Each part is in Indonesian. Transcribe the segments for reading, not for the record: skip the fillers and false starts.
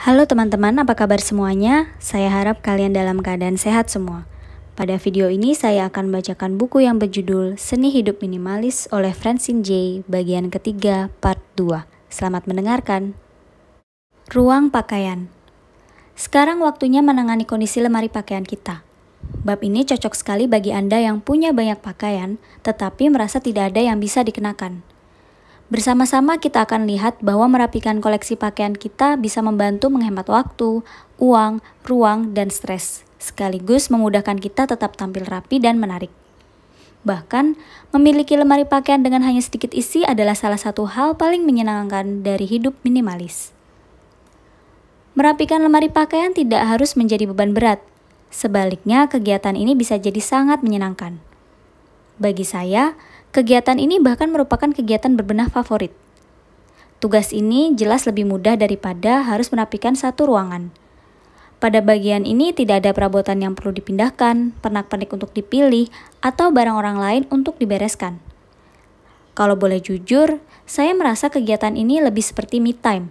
Halo teman-teman, apa kabar semuanya? Saya harap kalian dalam keadaan sehat semua. Pada video ini saya akan membacakan buku yang berjudul Seni Hidup Minimalis oleh Francine J, bagian ketiga, part 2. Selamat mendengarkan. Ruang pakaian. Sekarang waktunya menangani kondisi lemari pakaian kita. Bab ini cocok sekali bagi Anda yang punya banyak pakaian, tetapi merasa tidak ada yang bisa dikenakan. Bersama-sama kita akan lihat bahwa merapikan koleksi pakaian kita bisa membantu menghemat waktu, uang, ruang, dan stres, sekaligus memudahkan kita tetap tampil rapi dan menarik. Bahkan, memiliki lemari pakaian dengan hanya sedikit isi adalah salah satu hal paling menyenangkan dari hidup minimalis. Merapikan lemari pakaian tidak harus menjadi beban berat. Sebaliknya, kegiatan ini bisa jadi sangat menyenangkan. Bagi saya, kegiatan ini bahkan merupakan kegiatan berbenah favorit. Tugas ini jelas lebih mudah daripada harus merapikan satu ruangan. Pada bagian ini tidak ada perabotan yang perlu dipindahkan, pernak-pernik untuk dipilih, atau barang orang lain untuk dibereskan. Kalau boleh jujur, saya merasa kegiatan ini lebih seperti me time.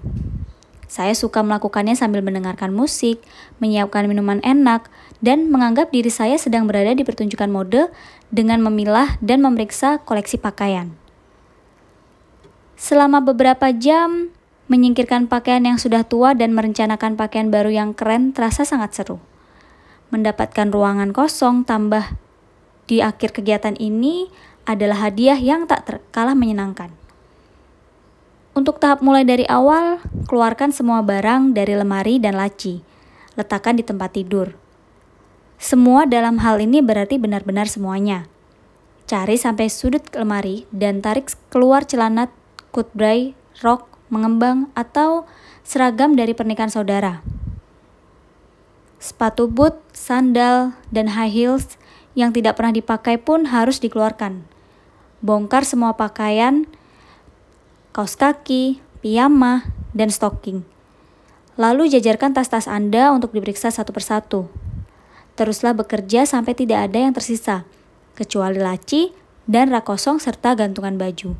Saya suka melakukannya sambil mendengarkan musik, menyiapkan minuman enak, dan menganggap diri saya sedang berada di pertunjukan mode dengan memilah dan memeriksa koleksi pakaian. Selama beberapa jam, menyingkirkan pakaian yang sudah tua dan merencanakan pakaian baru yang keren terasa sangat seru. Mendapatkan ruangan kosong tambah di akhir kegiatan ini adalah hadiah yang tak kalah menyenangkan. Untuk tahap mulai dari awal, keluarkan semua barang dari lemari dan laci. Letakkan di tempat tidur. Semua dalam hal ini berarti benar-benar semuanya. Cari sampai sudut lemari dan tarik keluar celana, kutbray, rok, mengembang, atau seragam dari pernikahan saudara. Sepatu boot, sandal, dan high heels yang tidak pernah dipakai pun harus dikeluarkan. Bongkar semua pakaian, kaos kaki, piyama, dan stocking. Lalu jajarkan tas-tas Anda untuk diperiksa satu persatu. Teruslah bekerja sampai tidak ada yang tersisa, kecuali laci dan rak kosong serta gantungan baju.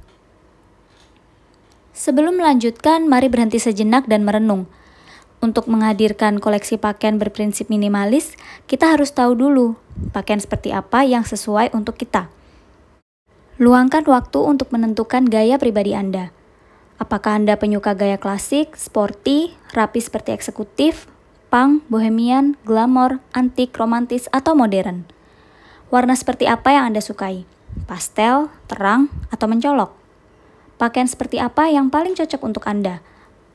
Sebelum melanjutkan, mari berhenti sejenak dan merenung. Untuk menghadirkan koleksi pakaian berprinsip minimalis, kita harus tahu dulu pakaian seperti apa yang sesuai untuk kita. Luangkan waktu untuk menentukan gaya pribadi Anda. Apakah Anda penyuka gaya klasik, sporty, rapi seperti eksekutif, punk, bohemian, glamor, antik, romantis, atau modern? Warna seperti apa yang Anda sukai? Pastel, terang, atau mencolok? Pakaian seperti apa yang paling cocok untuk Anda?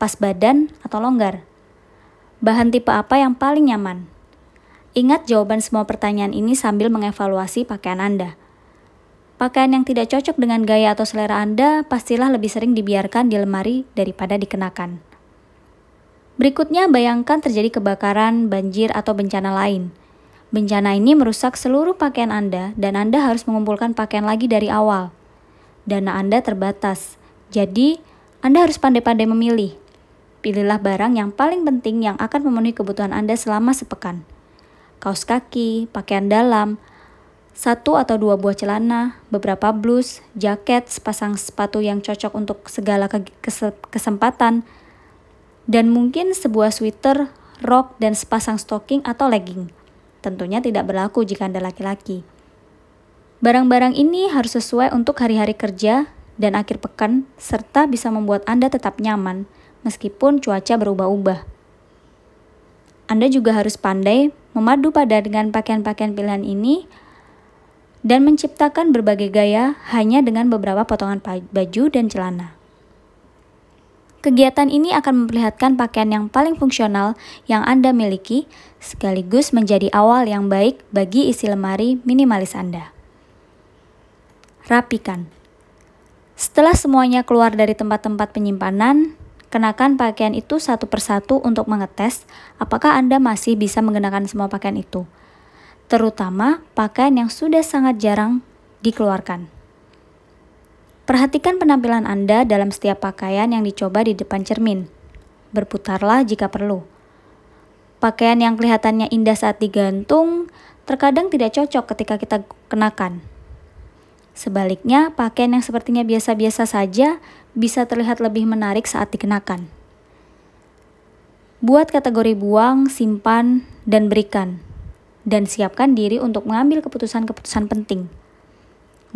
Pas badan atau longgar? Bahan tipe apa yang paling nyaman? Ingat jawaban semua pertanyaan ini sambil mengevaluasi pakaian Anda. Pakaian yang tidak cocok dengan gaya atau selera Anda pastilah lebih sering dibiarkan di lemari daripada dikenakan. Berikutnya, bayangkan terjadi kebakaran, banjir, atau bencana lain. Bencana ini merusak seluruh pakaian Anda dan Anda harus mengumpulkan pakaian lagi dari awal. Dana Anda terbatas, jadi Anda harus pandai-pandai memilih. Pilihlah barang yang paling penting yang akan memenuhi kebutuhan Anda selama sepekan. Kaos kaki, pakaian dalam, 1 atau 2 buah celana, beberapa blus, jaket, sepasang sepatu yang cocok untuk segala kesempatan, dan mungkin sebuah sweater, rok, dan sepasang stocking atau legging. Tentunya tidak berlaku jika Anda laki-laki. Barang-barang ini harus sesuai untuk hari-hari kerja dan akhir pekan, serta bisa membuat Anda tetap nyaman meskipun cuaca berubah-ubah. Anda juga harus pandai memadu pada dengan pakaian-pakaian pilihan ini dan menciptakan berbagai gaya hanya dengan beberapa potongan baju dan celana. Kegiatan ini akan memperlihatkan pakaian yang paling fungsional yang Anda miliki, sekaligus menjadi awal yang baik bagi isi lemari minimalis Anda. Rapikan. Setelah semuanya keluar dari tempat-tempat penyimpanan, kenakan pakaian itu satu persatu untuk mengetes apakah Anda masih bisa mengenakan semua pakaian itu. Terutama pakaian yang sudah sangat jarang dikeluarkan. Perhatikan penampilan Anda dalam setiap pakaian yang dicoba di depan cermin. Berputarlah jika perlu. Pakaian yang kelihatannya indah saat digantung, terkadang tidak cocok ketika kita kenakan. Sebaliknya, pakaian yang sepertinya biasa-biasa saja bisa terlihat lebih menarik saat dikenakan. Buat kategori buang, simpan, dan berikan. Dan siapkan diri untuk mengambil keputusan-keputusan penting.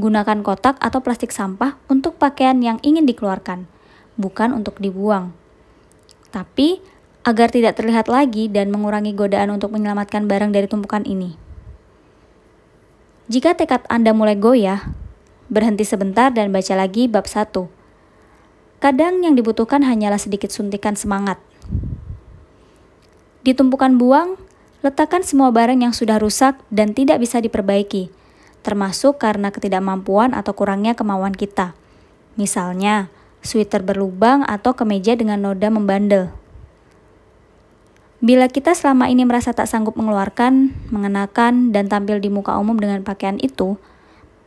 Gunakan kotak atau plastik sampah untuk pakaian yang ingin dikeluarkan, bukan untuk dibuang. Tapi, agar tidak terlihat lagi dan mengurangi godaan untuk menyelamatkan barang dari tumpukan ini. Jika tekad Anda mulai goyah, berhenti sebentar dan baca lagi bab 1. Kadang yang dibutuhkan hanyalah sedikit suntikan semangat. Di tumpukan buang, letakkan semua barang yang sudah rusak dan tidak bisa diperbaiki, termasuk karena ketidakmampuan atau kurangnya kemauan kita. Misalnya, sweater berlubang atau kemeja dengan noda membandel. Bila kita selama ini merasa tak sanggup mengeluarkan, mengenakan, dan tampil di muka umum dengan pakaian itu,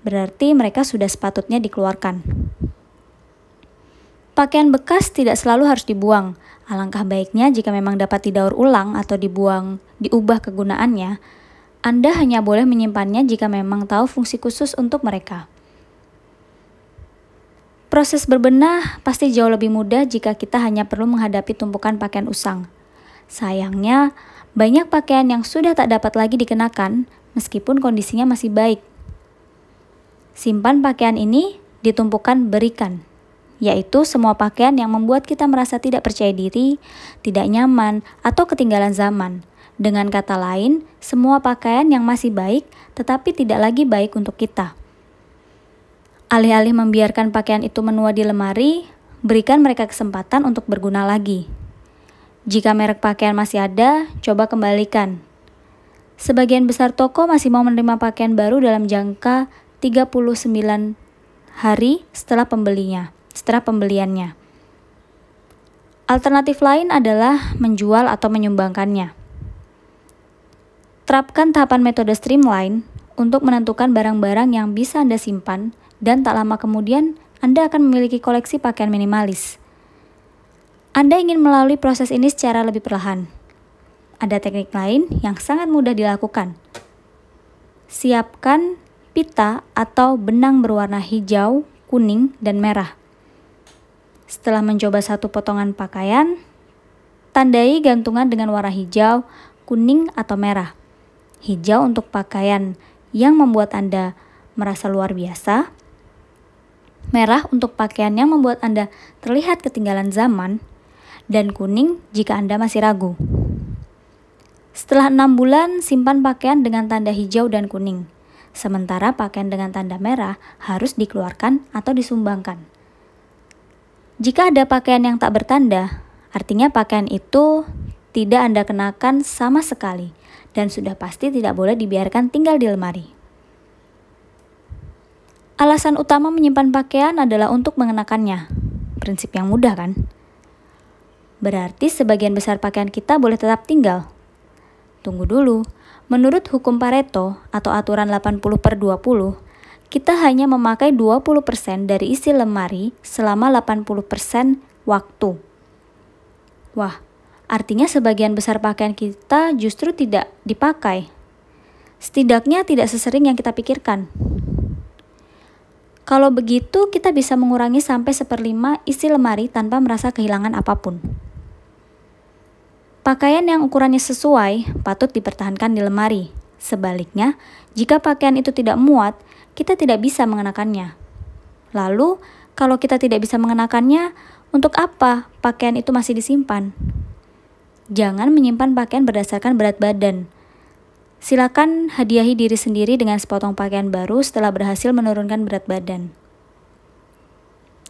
berarti mereka sudah sepatutnya dikeluarkan. Pakaian bekas tidak selalu harus dibuang. Alangkah baiknya jika memang dapat didaur ulang atau diubah kegunaannya, Anda hanya boleh menyimpannya jika memang tahu fungsi khusus untuk mereka. Proses berbenah pasti jauh lebih mudah jika kita hanya perlu menghadapi tumpukan pakaian usang. Sayangnya, banyak pakaian yang sudah tak dapat lagi dikenakan meskipun kondisinya masih baik. Simpan pakaian ini di tumpukan berikan, yaitu semua pakaian yang membuat kita merasa tidak percaya diri, tidak nyaman, atau ketinggalan zaman. Dengan kata lain, semua pakaian yang masih baik tetapi tidak lagi baik untuk kita. Alih-alih membiarkan pakaian itu menua di lemari, berikan mereka kesempatan untuk berguna lagi. Jika merek pakaian masih ada, coba kembalikan. Sebagian besar toko masih mau menerima pakaian baru dalam jangka 39 hari setelah pembeliannya. Alternatif lain adalah menjual atau menyumbangkannya. Terapkan tahapan metode streamline untuk menentukan barang-barang yang bisa Anda simpan, dan tak lama kemudian Anda akan memiliki koleksi pakaian minimalis. Anda ingin melalui proses ini secara lebih perlahan. Ada teknik lain yang sangat mudah dilakukan. Siapkan pita atau benang berwarna hijau, kuning, dan merah. Setelah mencoba satu potongan pakaian, tandai gantungan dengan warna hijau, kuning, atau merah. Hijau untuk pakaian yang membuat Anda merasa luar biasa. Merah untuk pakaian yang membuat Anda terlihat ketinggalan zaman. Dan kuning jika Anda masih ragu. Setelah 6 bulan, simpan pakaian dengan tanda hijau dan kuning. Sementara pakaian dengan tanda merah harus dikeluarkan atau disumbangkan. Jika ada pakaian yang tak bertanda, artinya pakaian itu tidak Anda kenakan sama sekali dan sudah pasti tidak boleh dibiarkan tinggal di lemari. Alasan utama menyimpan pakaian adalah untuk mengenakannya. Prinsip yang mudah kan? Berarti sebagian besar pakaian kita boleh tetap tinggal. Tunggu dulu, menurut hukum Pareto atau aturan 80/20, kita hanya memakai 20% dari isi lemari selama 80% waktu. Wah, artinya sebagian besar pakaian kita justru tidak dipakai. Setidaknya tidak sesering yang kita pikirkan. Kalau begitu, kita bisa mengurangi sampai 1/5 isi lemari tanpa merasa kehilangan apapun. Pakaian yang ukurannya sesuai patut dipertahankan di lemari. Sebaliknya, jika pakaian itu tidak muat, kita tidak bisa mengenakannya. Lalu, kalau kita tidak bisa mengenakannya, untuk apa pakaian itu masih disimpan? Jangan menyimpan pakaian berdasarkan berat badan. Silakan hadiahi diri sendiri dengan sepotong pakaian baru setelah berhasil menurunkan berat badan.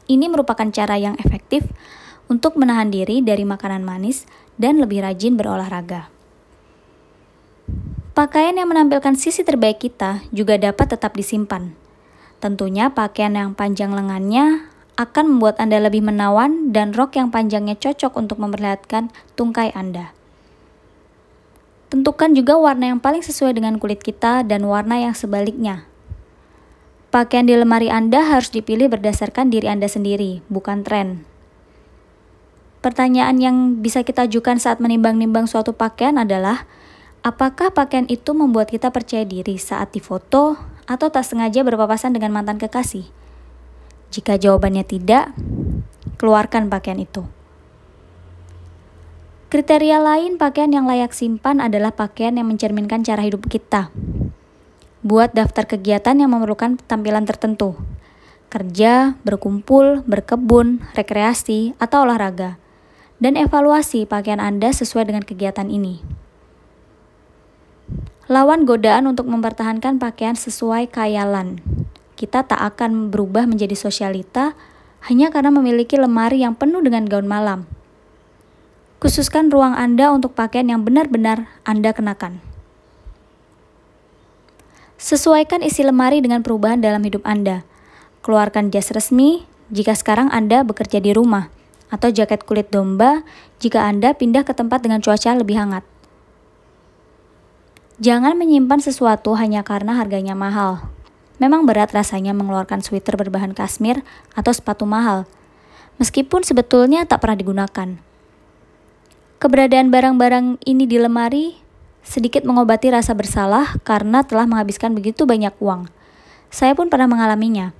Ini merupakan cara yang efektif untuk menahan diri dari makanan manis dan lebih rajin berolahraga. Pakaian yang menampilkan sisi terbaik kita juga dapat tetap disimpan. Tentunya pakaian yang panjang lengannya akan membuat Anda lebih menawan dan rok yang panjangnya cocok untuk memperlihatkan tungkai Anda. Tentukan juga warna yang paling sesuai dengan kulit kita dan warna yang sebaliknya. Pakaian di lemari Anda harus dipilih berdasarkan diri Anda sendiri, bukan tren. Pertanyaan yang bisa kita ajukan saat menimbang-nimbang suatu pakaian adalah, apakah pakaian itu membuat kita percaya diri saat difoto atau tak sengaja berpapasan dengan mantan kekasih? Jika jawabannya tidak, keluarkan pakaian itu. Kriteria lain pakaian yang layak simpan adalah pakaian yang mencerminkan cara hidup kita. Buat daftar kegiatan yang memerlukan tampilan tertentu. Kerja, berkumpul, berkebun, rekreasi, atau olahraga. Dan evaluasi pakaian Anda sesuai dengan kegiatan ini. Lawan godaan untuk mempertahankan pakaian sesuai khayalan. Kita tak akan berubah menjadi sosialita hanya karena memiliki lemari yang penuh dengan gaun malam. Khususkan ruang Anda untuk pakaian yang benar-benar Anda kenakan. Sesuaikan isi lemari dengan perubahan dalam hidup Anda. Keluarkan jas resmi jika sekarang Anda bekerja di rumah, atau jaket kulit domba jika Anda pindah ke tempat dengan cuaca lebih hangat. Jangan menyimpan sesuatu hanya karena harganya mahal. Memang berat rasanya mengeluarkan sweater berbahan kasmir atau sepatu mahal, meskipun sebetulnya tak pernah digunakan. Keberadaan barang-barang ini di lemari sedikit mengobati rasa bersalah karena telah menghabiskan begitu banyak uang. Saya pun pernah mengalaminya.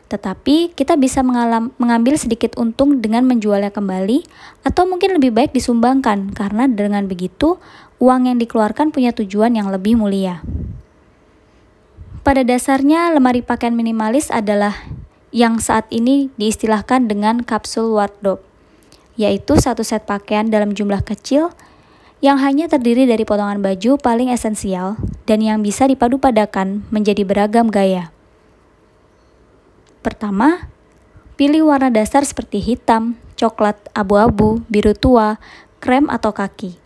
Tetapi kita bisa mengambil sedikit untung dengan menjualnya kembali atau mungkin lebih baik disumbangkan karena dengan begitu uang yang dikeluarkan punya tujuan yang lebih mulia. Pada dasarnya lemari pakaian minimalis adalah yang saat ini diistilahkan dengan kapsul wardrobe, yaitu satu set pakaian dalam jumlah kecil yang hanya terdiri dari potongan baju paling esensial dan yang bisa dipadu-padakan menjadi beragam gaya. Pertama, pilih warna dasar seperti hitam, coklat, abu-abu, biru tua, krem atau kaki.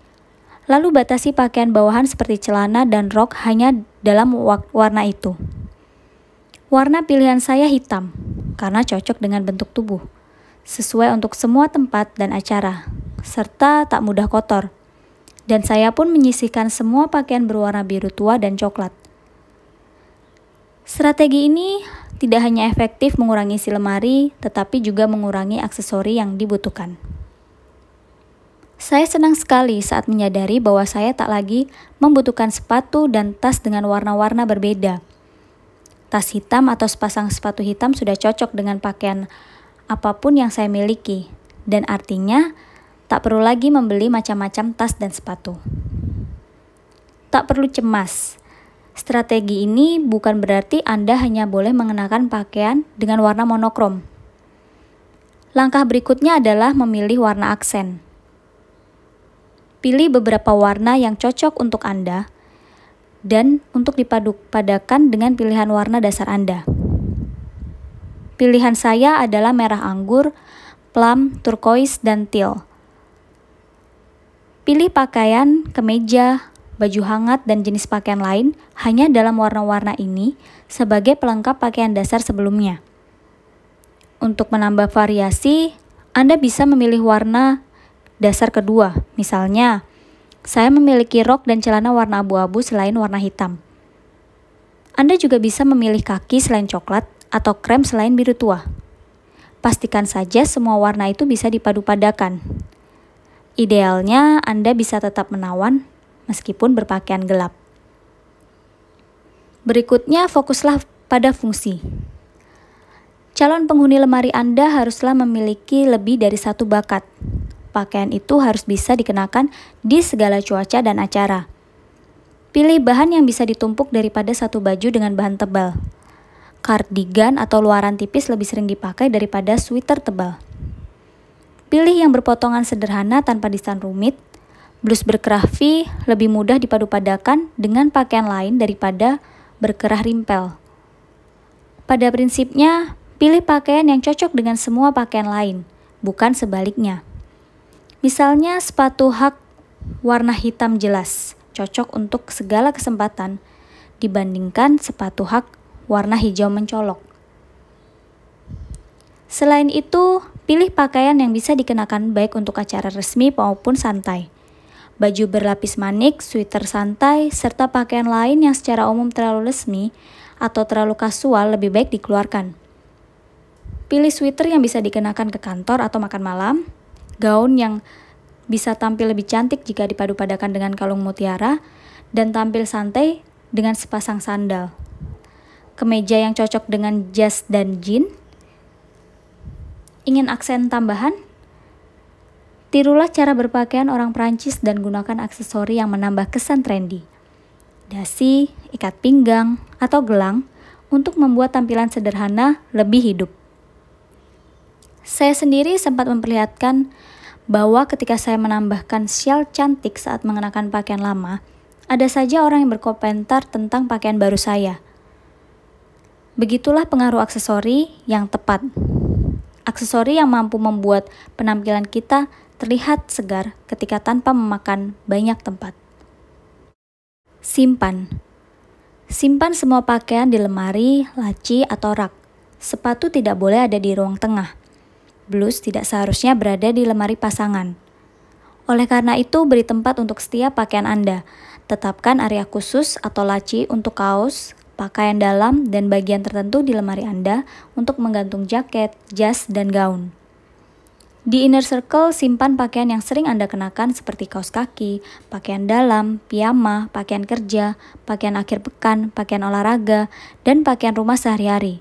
Lalu batasi pakaian bawahan seperti celana dan rok hanya dalam warna itu. Warna pilihan saya hitam karena cocok dengan bentuk tubuh, sesuai untuk semua tempat dan acara, serta tak mudah kotor. Dan saya pun menyisihkan semua pakaian berwarna biru tua dan coklat. Strategi ini tidak hanya efektif mengurangi isi lemari, tetapi juga mengurangi aksesori yang dibutuhkan. Saya senang sekali saat menyadari bahwa saya tak lagi membutuhkan sepatu dan tas dengan warna-warna berbeda. Tas hitam atau sepasang sepatu hitam sudah cocok dengan pakaian apapun yang saya miliki, dan artinya tak perlu lagi membeli macam-macam tas dan sepatu. Tak perlu cemas. Strategi ini bukan berarti Anda hanya boleh mengenakan pakaian dengan warna monokrom. Langkah berikutnya adalah memilih warna aksen. Pilih beberapa warna yang cocok untuk Anda dan untuk dipadu-padakan dengan pilihan warna dasar Anda. Pilihan saya adalah merah anggur, plum, turquoise, dan teal. Pilih pakaian, kemeja, baju hangat, dan jenis pakaian lain hanya dalam warna-warna ini sebagai pelengkap pakaian dasar sebelumnya. Untuk menambah variasi, Anda bisa memilih warna dasar kedua. Misalnya, saya memiliki rok dan celana warna abu-abu selain warna hitam. Anda juga bisa memilih kaki selain coklat atau krem selain biru tua. Pastikan saja semua warna itu bisa dipadu-padakan. Idealnya, Anda bisa tetap menawan meskipun berpakaian gelap. Berikutnya, fokuslah pada fungsi. Calon penghuni lemari Anda haruslah memiliki lebih dari satu bakat. Pakaian itu harus bisa dikenakan di segala cuaca dan acara. Pilih bahan yang bisa ditumpuk daripada satu baju dengan bahan tebal. Kardigan atau luaran tipis lebih sering dipakai daripada sweater tebal. Pilih yang berpotongan sederhana tanpa desain rumit. Blus berkerah V lebih mudah dipadu-padakan dengan pakaian lain daripada berkerah rimpel. Pada prinsipnya, pilih pakaian yang cocok dengan semua pakaian lain, bukan sebaliknya. Misalnya sepatu hak warna hitam jelas, cocok untuk segala kesempatan dibandingkan sepatu hak warna hijau mencolok. Selain itu, pilih pakaian yang bisa dikenakan baik untuk acara resmi maupun santai. Baju berlapis manik, sweater santai, serta pakaian lain yang secara umum terlalu resmi atau terlalu kasual lebih baik dikeluarkan. Pilih sweater yang bisa dikenakan ke kantor atau makan malam, gaun yang bisa tampil lebih cantik jika dipadu-padakan dengan kalung mutiara, dan tampil santai dengan sepasang sandal. Kemeja yang cocok dengan jas dan jeans. Ingin aksen tambahan? Tirulah cara berpakaian orang Prancis dan gunakan aksesori yang menambah kesan trendy. Dasi, ikat pinggang, atau gelang untuk membuat tampilan sederhana lebih hidup. Saya sendiri sempat memperlihatkan bahwa ketika saya menambahkan syal cantik saat mengenakan pakaian lama, ada saja orang yang berkomentar tentang pakaian baru saya. Begitulah pengaruh aksesori yang tepat. Aksesori yang mampu membuat penampilan kita terlihat segar ketika tanpa memakan banyak tempat. Simpan. Simpan semua pakaian di lemari, laci, atau rak. Sepatu tidak boleh ada di ruang tengah. Blus tidak seharusnya berada di lemari pasangan. Oleh karena itu, beri tempat untuk setiap pakaian Anda. Tetapkan area khusus atau laci untuk kaos, pakaian dalam, dan bagian tertentu di lemari Anda untuk menggantung jaket, jas, dan gaun. Di inner circle, simpan pakaian yang sering Anda kenakan seperti kaos kaki, pakaian dalam, piyama, pakaian kerja, pakaian akhir pekan, pakaian olahraga, dan pakaian rumah sehari-hari.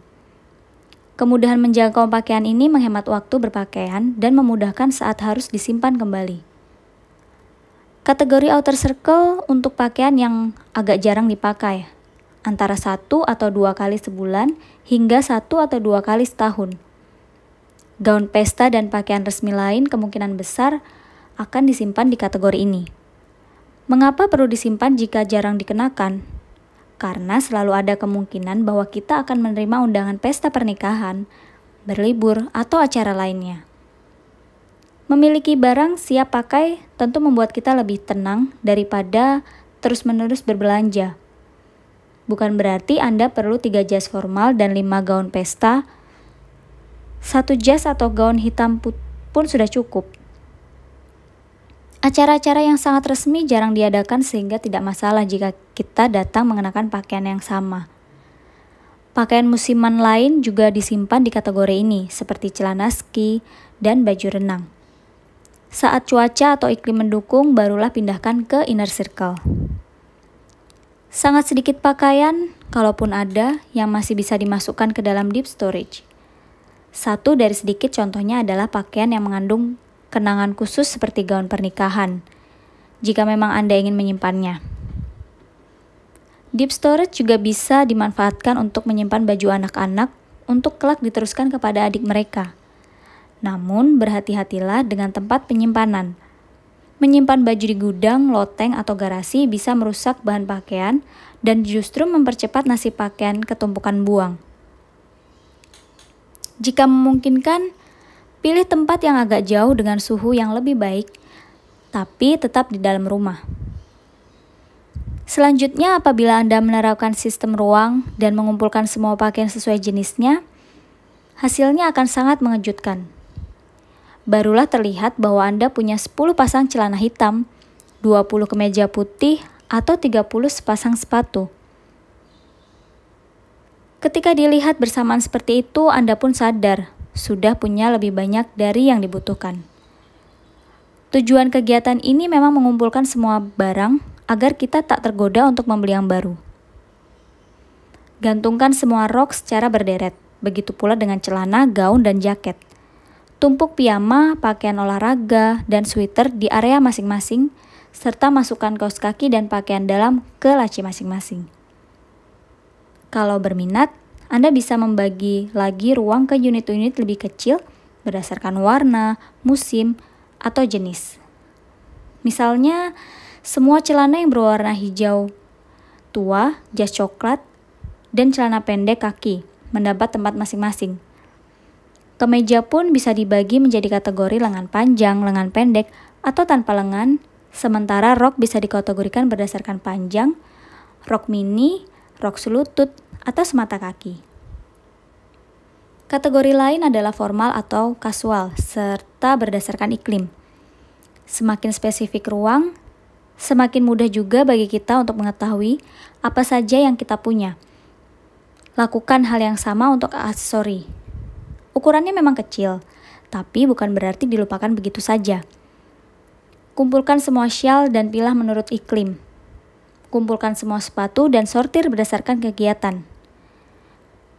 Kemudahan menjangkau pakaian ini menghemat waktu berpakaian dan memudahkan saat harus disimpan kembali. Kategori outer circle untuk pakaian yang agak jarang dipakai, antara 1 atau 2 kali sebulan hingga 1 atau 2 kali setahun. Gaun pesta dan pakaian resmi lain kemungkinan besar akan disimpan di kategori ini. Mengapa perlu disimpan jika jarang dikenakan? Karena selalu ada kemungkinan bahwa kita akan menerima undangan pesta pernikahan, berlibur, atau acara lainnya. Memiliki barang siap pakai tentu membuat kita lebih tenang daripada terus-menerus berbelanja. Bukan berarti Anda perlu 3 jas formal dan 5 gaun pesta. 1 jas atau gaun hitam pun sudah cukup. Acara-acara yang sangat resmi jarang diadakan sehingga tidak masalah jika kita datang mengenakan pakaian yang sama. Pakaian musiman lain juga disimpan di kategori ini, seperti celana ski dan baju renang. Saat cuaca atau iklim mendukung, barulah pindahkan ke inner circle. Sangat sedikit pakaian, kalaupun ada, yang masih bisa dimasukkan ke dalam deep storage. Satu dari sedikit contohnya adalah pakaian yang mengandung kenangan khusus seperti gaun pernikahan, jika memang Anda ingin menyimpannya. Deep storage juga bisa dimanfaatkan untuk menyimpan baju anak-anak untuk kelak diteruskan kepada adik mereka. Namun, berhati-hatilah dengan tempat penyimpanan. Menyimpan baju di gudang, loteng, atau garasi bisa merusak bahan pakaian dan justru mempercepat nasib pakaian ketumpukan buang. Jika memungkinkan, pilih tempat yang agak jauh dengan suhu yang lebih baik, tapi tetap di dalam rumah. Selanjutnya, apabila Anda menerapkan sistem ruang dan mengumpulkan semua pakaian sesuai jenisnya, hasilnya akan sangat mengejutkan. Barulah terlihat bahwa Anda punya 10 pasang celana hitam, 20 kemeja putih, atau 30 sepasang sepatu. Ketika dilihat bersamaan seperti itu, Anda pun sadar sudah punya lebih banyak dari yang dibutuhkan. Tujuan kegiatan ini memang mengumpulkan semua barang agar kita tak tergoda untuk membeli yang baru. Gantungkan semua rok secara berderet, begitu pula dengan celana, gaun, dan jaket. Tumpuk piyama, pakaian olahraga, dan sweater di area masing-masing, serta masukkan kaos kaki dan pakaian dalam ke laci masing-masing. Kalau berminat, Anda bisa membagi lagi ruang ke unit-unit lebih kecil berdasarkan warna, musim, atau jenis. Misalnya, semua celana yang berwarna hijau tua, jas coklat, dan celana pendek kaki mendapat tempat masing-masing. Kemeja pun bisa dibagi menjadi kategori lengan panjang, lengan pendek, atau tanpa lengan, sementara rok bisa dikategorikan berdasarkan panjang, rok mini, rok selutut, atau semata kaki. Kategori lain adalah formal atau kasual, serta berdasarkan iklim. Semakin spesifik ruang, semakin mudah juga bagi kita untuk mengetahui apa saja yang kita punya. Lakukan hal yang sama untuk aksesori. Ukurannya memang kecil, tapi bukan berarti dilupakan begitu saja. Kumpulkan semua syal dan pilah menurut iklim. Kumpulkan semua sepatu dan sortir berdasarkan kegiatan.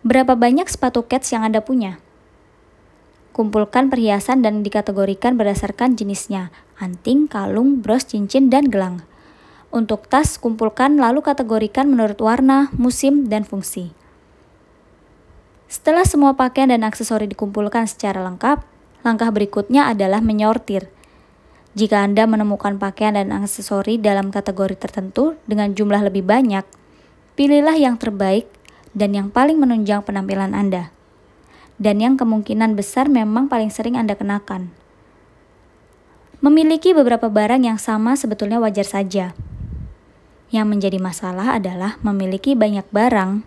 Berapa banyak sepatu kets yang Anda punya? Kumpulkan perhiasan dan dikategorikan berdasarkan jenisnya, anting, kalung, bros, cincin, dan gelang. Untuk tas, kumpulkan lalu kategorikan menurut warna, musim, dan fungsi. Setelah semua pakaian dan aksesori dikumpulkan secara lengkap, langkah berikutnya adalah menyortir. Jika Anda menemukan pakaian dan aksesori dalam kategori tertentu dengan jumlah lebih banyak, pilihlah yang terbaik dan yang paling menunjang penampilan Anda, dan yang kemungkinan besar memang paling sering Anda kenakan. Memiliki beberapa barang yang sama sebetulnya wajar saja. Yang menjadi masalah adalah memiliki banyak barang,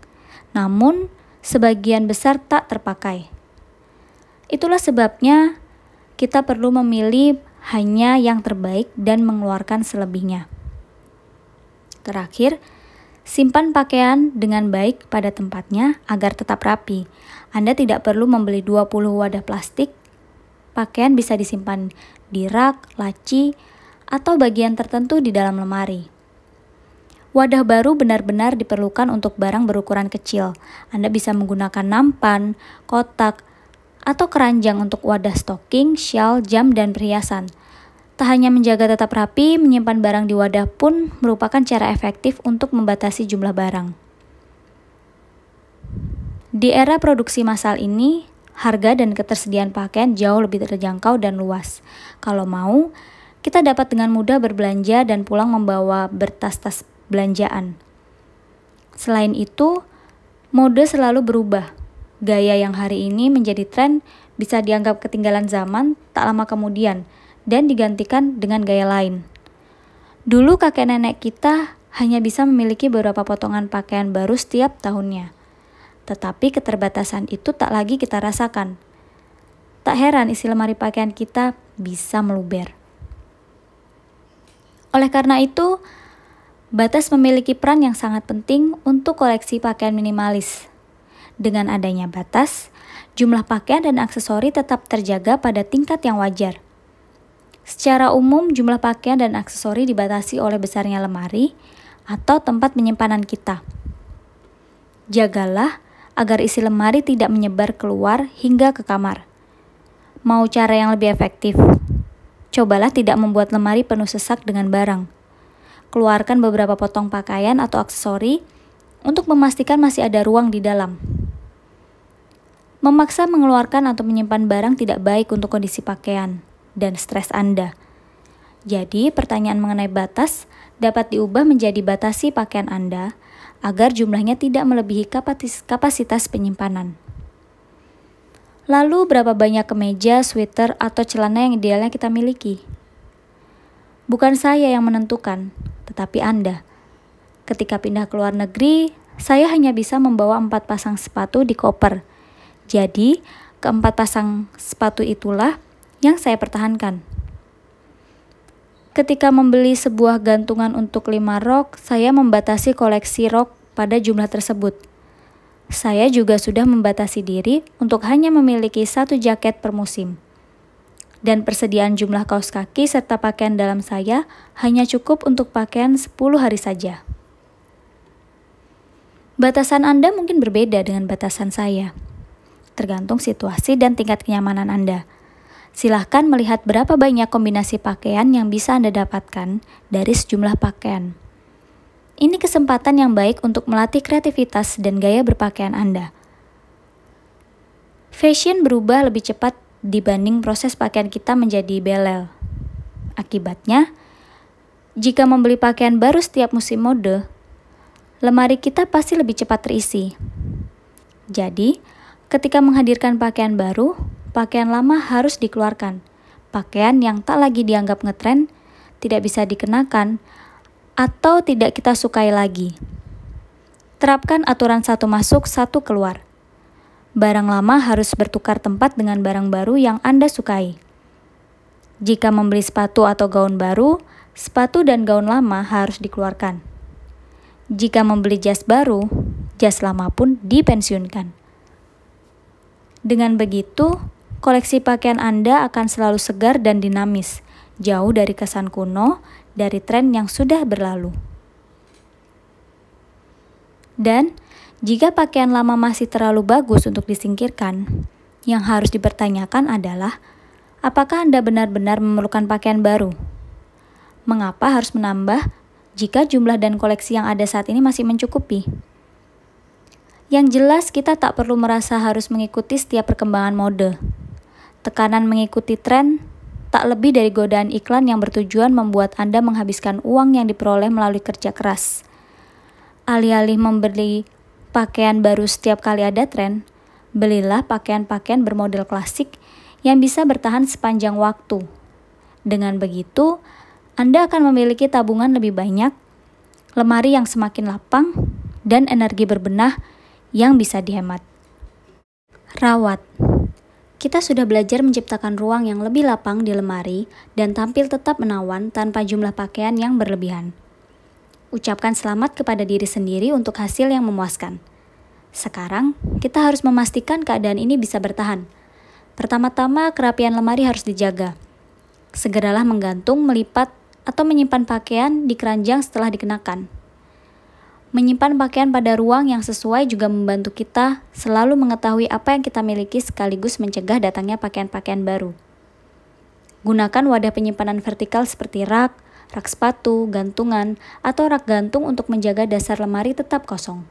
namun sebagian besar tak terpakai. Itulah sebabnya kita perlu memilih hanya yang terbaik dan mengeluarkan selebihnya. Terakhir, simpan pakaian dengan baik pada tempatnya agar tetap rapi. Anda tidak perlu membeli 20 wadah plastik. Pakaian bisa disimpan di rak, laci, atau bagian tertentu di dalam lemari. Wadah baru benar-benar diperlukan untuk barang berukuran kecil. Anda bisa menggunakan nampan, kotak, atau keranjang untuk wadah stocking, shawl, jam, dan perhiasan. Tak hanya menjaga tetap rapi, menyimpan barang di wadah pun merupakan cara efektif untuk membatasi jumlah barang. Di era produksi massal ini, harga dan ketersediaan pakaian jauh lebih terjangkau dan luas. Kalau mau, kita dapat dengan mudah berbelanja dan pulang membawa bertas-tas belanjaan. Selain itu, mode selalu berubah. Gaya yang hari ini menjadi tren bisa dianggap ketinggalan zaman tak lama kemudian dan digantikan dengan gaya lain. Dulu kakek nenek kita hanya bisa memiliki beberapa potongan pakaian baru setiap tahunnya. Tetapi keterbatasan itu tak lagi kita rasakan. Tak heran isi lemari pakaian kita bisa meluber. Oleh karena itu, batas memiliki peran yang sangat penting untuk koleksi pakaian minimalis. Dengan adanya batas, jumlah pakaian dan aksesori tetap terjaga pada tingkat yang wajar. Secara umum, jumlah pakaian dan aksesori dibatasi oleh besarnya lemari atau tempat penyimpanan kita. Jagalah agar isi lemari tidak menyebar keluar hingga ke kamar. Mau cara yang lebih efektif? Cobalah tidak membuat lemari penuh sesak dengan barang. Keluarkan beberapa potong pakaian atau aksesori untuk memastikan masih ada ruang di dalam. Memaksa mengeluarkan atau menyimpan barang tidak baik untuk kondisi pakaian dan stres Anda. Jadi, pertanyaan mengenai batas dapat diubah menjadi batasi pakaian Anda agar jumlahnya tidak melebihi kapasitas penyimpanan. Lalu, berapa banyak kemeja, sweater, atau celana yang idealnya kita miliki? Bukan saya yang menentukan, tetapi Anda. Ketika pindah ke luar negeri, saya hanya bisa membawa 4 pasang sepatu di koper. Jadi, keempat pasang sepatu itulah yang saya pertahankan. Ketika membeli sebuah gantungan untuk 5 rok, saya membatasi koleksi rok pada jumlah tersebut. Saya juga sudah membatasi diri untuk hanya memiliki 1 jaket per musim. Dan persediaan jumlah kaos kaki serta pakaian dalam saya hanya cukup untuk pakaian 10 hari saja. Batasan Anda mungkin berbeda dengan batasan saya, tergantung situasi dan tingkat kenyamanan Anda. Silahkan melihat berapa banyak kombinasi pakaian yang bisa Anda dapatkan dari sejumlah pakaian. Ini kesempatan yang baik untuk melatih kreativitas dan gaya berpakaian Anda. Fashion berubah lebih cepat dibanding proses pakaian kita menjadi belel. Akibatnya, jika membeli pakaian baru setiap musim mode, lemari kita pasti lebih cepat terisi. Jadi, ketika menghadirkan pakaian baru, pakaian lama harus dikeluarkan. Pakaian yang tak lagi dianggap ngetren, tidak bisa dikenakan, atau tidak kita sukai lagi. Terapkan aturan 1 masuk, 1 keluar. Barang lama harus bertukar tempat dengan barang baru yang Anda sukai. Jika membeli sepatu atau gaun baru, sepatu dan gaun lama harus dikeluarkan. Jika membeli jas baru, jas lama pun dipensiunkan. Dengan begitu, koleksi pakaian Anda akan selalu segar dan dinamis, jauh dari kesan kuno, dari tren yang sudah berlalu. Dan, jika pakaian lama masih terlalu bagus untuk disingkirkan, Yang harus dipertanyakan adalah, apakah Anda benar-benar memerlukan pakaian baru? Mengapa harus menambah jika jumlah dan koleksi yang ada saat ini masih mencukupi? Yang jelas, kita tak perlu merasa harus mengikuti setiap perkembangan mode. Tekanan mengikuti tren tak lebih dari godaan iklan yang bertujuan membuat Anda menghabiskan uang yang diperoleh melalui kerja keras. Alih-alih membeli pakaian baru setiap kali ada tren, belilah pakaian-pakaian bermodel klasik yang bisa bertahan sepanjang waktu. Dengan begitu, Anda akan memiliki tabungan lebih banyak, lemari yang semakin lapang, dan energi berbenah yang bisa dihemat. Rawat. Kita sudah belajar menciptakan ruang yang lebih lapang di lemari dan tampil tetap menawan tanpa jumlah pakaian yang berlebihan. Ucapkan selamat kepada diri sendiri untuk hasil yang memuaskan. Sekarang, kita harus memastikan keadaan ini bisa bertahan. Pertama-tama, kerapian lemari harus dijaga. Segeralah menggantung, melipat, atau menyimpan pakaian di keranjang setelah dikenakan. Menyimpan pakaian pada ruang yang sesuai juga membantu kita selalu mengetahui apa yang kita miliki sekaligus mencegah datangnya pakaian-pakaian baru. Gunakan wadah penyimpanan vertikal seperti rak sepatu, gantungan, atau rak gantung untuk menjaga dasar lemari tetap kosong.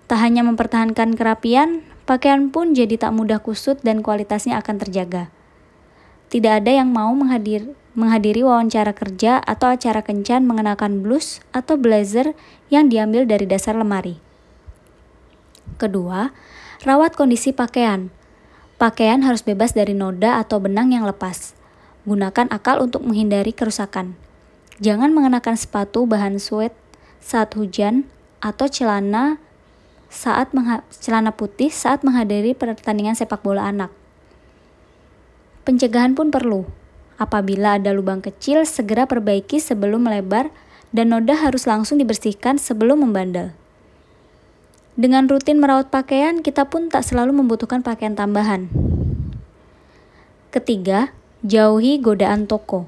Tak hanya mempertahankan kerapian, pakaian pun jadi tak mudah kusut dan kualitasnya akan terjaga. Tidak ada yang mau menghadiri wawancara kerja atau acara kencan mengenakan blus atau blazer yang diambil dari dasar lemari. Kedua, rawat kondisi pakaian. Pakaian harus bebas dari noda atau benang yang lepas. Gunakan akal untuk menghindari kerusakan. Jangan mengenakan sepatu bahan suede saat hujan atau celana putih saat menghadiri pertandingan sepak bola anak. Pencegahan pun perlu. Apabila ada lubang kecil, segera perbaiki sebelum melebar dan noda harus langsung dibersihkan sebelum membandel. Dengan rutin merawat pakaian, kita pun tak selalu membutuhkan pakaian tambahan. Ketiga, jauhi godaan toko.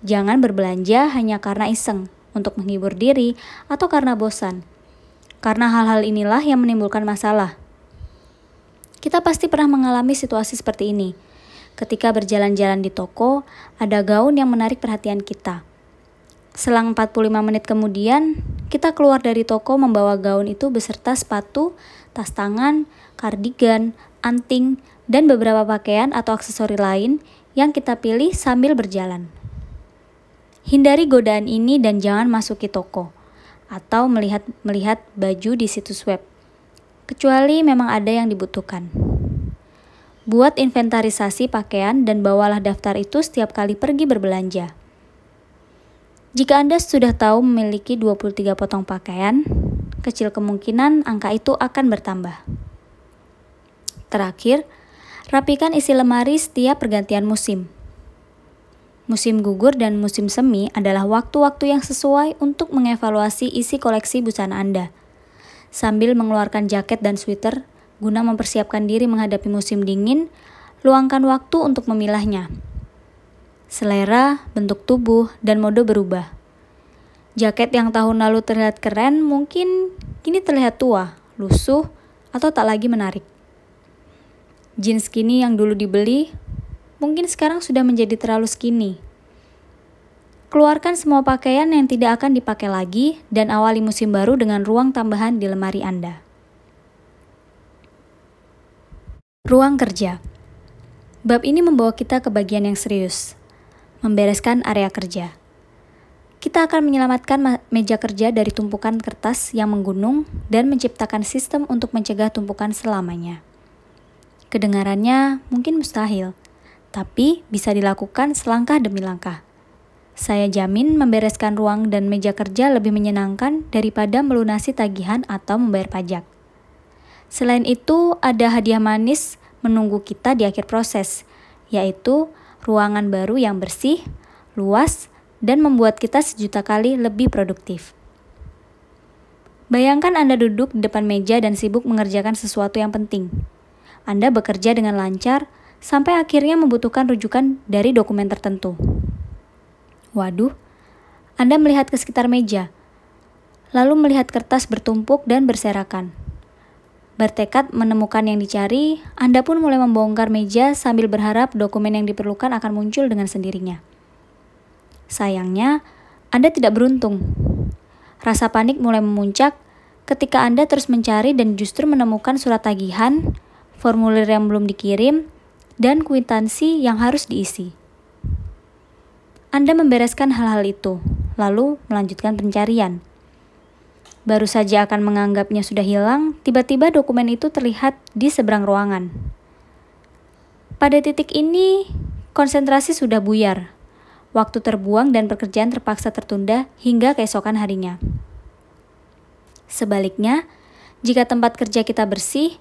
Jangan berbelanja hanya karena iseng, untuk menghibur diri, atau karena bosan. Karena hal-hal inilah yang menimbulkan masalah. Kita pasti pernah mengalami situasi seperti ini. Ketika berjalan-jalan di toko, ada gaun yang menarik perhatian kita. Selang 45 menit kemudian, kita keluar dari toko membawa gaun itu beserta sepatu, tas tangan, kardigan, anting, dan beberapa pakaian atau aksesori lain yang kita pilih sambil berjalan. Hindari godaan ini dan jangan masuki toko atau melihat baju di situs web, kecuali memang ada yang dibutuhkan. Buat inventarisasi pakaian dan bawalah daftar itu setiap kali pergi berbelanja. Jika Anda sudah tahu memiliki 23 potong pakaian, kecil kemungkinan angka itu akan bertambah. Terakhir, rapikan isi lemari setiap pergantian musim. Musim gugur dan musim semi adalah waktu-waktu yang sesuai untuk mengevaluasi isi koleksi busana Anda. Sambil mengeluarkan jaket dan sweater, guna mempersiapkan diri menghadapi musim dingin, luangkan waktu untuk memilahnya. Selera, bentuk tubuh, dan mode berubah. Jaket yang tahun lalu terlihat keren mungkin kini terlihat tua, lusuh, atau tak lagi menarik. Jeans skinny yang dulu dibeli mungkin sekarang sudah menjadi terlalu skinny. Keluarkan semua pakaian yang tidak akan dipakai lagi dan awali musim baru dengan ruang tambahan di lemari Anda. Ruang kerja. Bab ini membawa kita ke bagian yang serius, membereskan area kerja. Kita akan menyelamatkan meja kerja dari tumpukan kertas yang menggunung dan menciptakan sistem untuk mencegah tumpukan selamanya. Kedengarannya mungkin mustahil, tapi bisa dilakukan selangkah demi langkah. Saya jamin membereskan ruang dan meja kerja lebih menyenangkan daripada melunasi tagihan atau membayar pajak. Selain itu, ada hadiah manis menunggu kita di akhir proses, yaitu ruangan baru yang bersih, luas, dan membuat kita sejuta kali lebih produktif. Bayangkan Anda duduk di depan meja dan sibuk mengerjakan sesuatu yang penting. Anda bekerja dengan lancar, sampai akhirnya membutuhkan rujukan dari dokumen tertentu. Waduh, Anda melihat ke sekitar meja, lalu melihat kertas bertumpuk dan berserakan. Bertekad menemukan yang dicari, Anda pun mulai membongkar meja sambil berharap dokumen yang diperlukan akan muncul dengan sendirinya. Sayangnya, Anda tidak beruntung. Rasa panik mulai memuncak ketika Anda terus mencari dan justru menemukan surat tagihan, formulir yang belum dikirim, dan kwitansi yang harus diisi. Anda membereskan hal-hal itu, lalu melanjutkan pencarian. Baru saja akan menganggapnya sudah hilang, tiba-tiba dokumen itu terlihat di seberang ruangan. Pada titik ini, konsentrasi sudah buyar. Waktu terbuang dan pekerjaan terpaksa tertunda hingga keesokan harinya. Sebaliknya, jika tempat kerja kita bersih,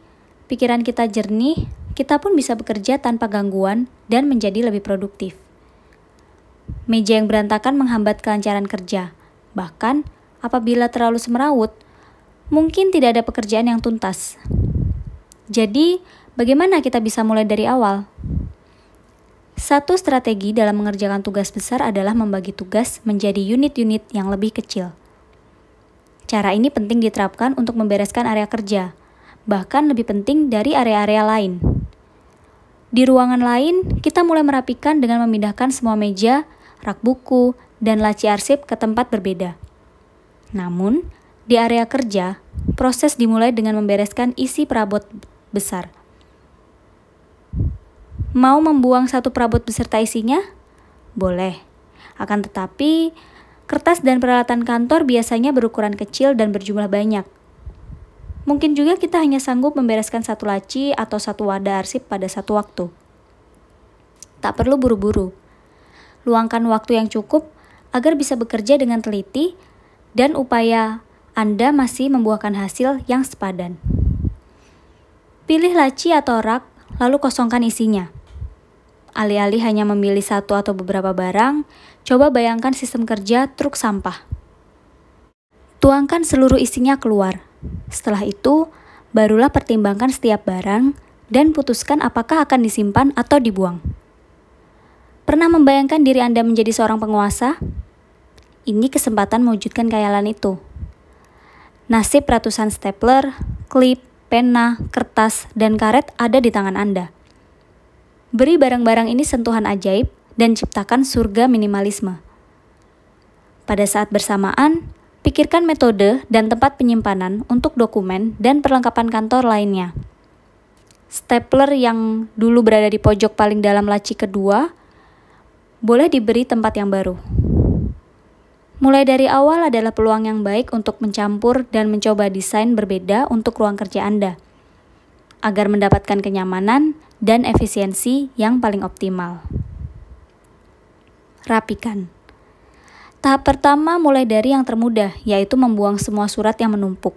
pikiran kita jernih, kita pun bisa bekerja tanpa gangguan dan menjadi lebih produktif. Meja yang berantakan menghambat kelancaran kerja. Bahkan, apabila terlalu semrawut, mungkin tidak ada pekerjaan yang tuntas. Jadi, bagaimana kita bisa mulai dari awal? Satu strategi dalam mengerjakan tugas besar adalah membagi tugas menjadi unit-unit yang lebih kecil. Cara ini penting diterapkan untuk membereskan area kerja, bahkan lebih penting dari area-area lain. Di ruangan lain, kita mulai merapikan dengan memindahkan semua meja, rak buku, dan laci arsip ke tempat berbeda. Namun, di area kerja, proses dimulai dengan membereskan isi perabot besar. Mau membuang satu perabot beserta isinya? Boleh. Akan tetapi, kertas dan peralatan kantor biasanya berukuran kecil dan berjumlah banyak. Mungkin juga kita hanya sanggup membereskan satu laci atau satu wadah arsip pada satu waktu. Tak perlu buru-buru. Luangkan waktu yang cukup agar bisa bekerja dengan teliti dan upaya Anda masih membuahkan hasil yang sepadan. Pilih laci atau rak, lalu kosongkan isinya. Alih-alih hanya memilih satu atau beberapa barang, coba bayangkan sistem kerja truk sampah. Tuangkan seluruh isinya keluar. Setelah itu, barulah pertimbangkan setiap barang dan putuskan apakah akan disimpan atau dibuang. Pernah membayangkan diri Anda menjadi seorang penguasa? Ini kesempatan mewujudkan khayalan itu. Nasib ratusan stapler, klip, pena, kertas, dan karet ada di tangan Anda. Beri barang-barang ini sentuhan ajaib dan ciptakan surga minimalisme. Pada saat bersamaan, pikirkan metode dan tempat penyimpanan untuk dokumen dan perlengkapan kantor lainnya. Stapler yang dulu berada di pojok paling dalam laci kedua, boleh diberi tempat yang baru. Mulai dari awal adalah peluang yang baik untuk mencampur dan mencoba desain berbeda untuk ruang kerja Anda, agar mendapatkan kenyamanan dan efisiensi yang paling optimal. Rapikan. Tahap pertama mulai dari yang termudah, yaitu membuang semua surat yang menumpuk.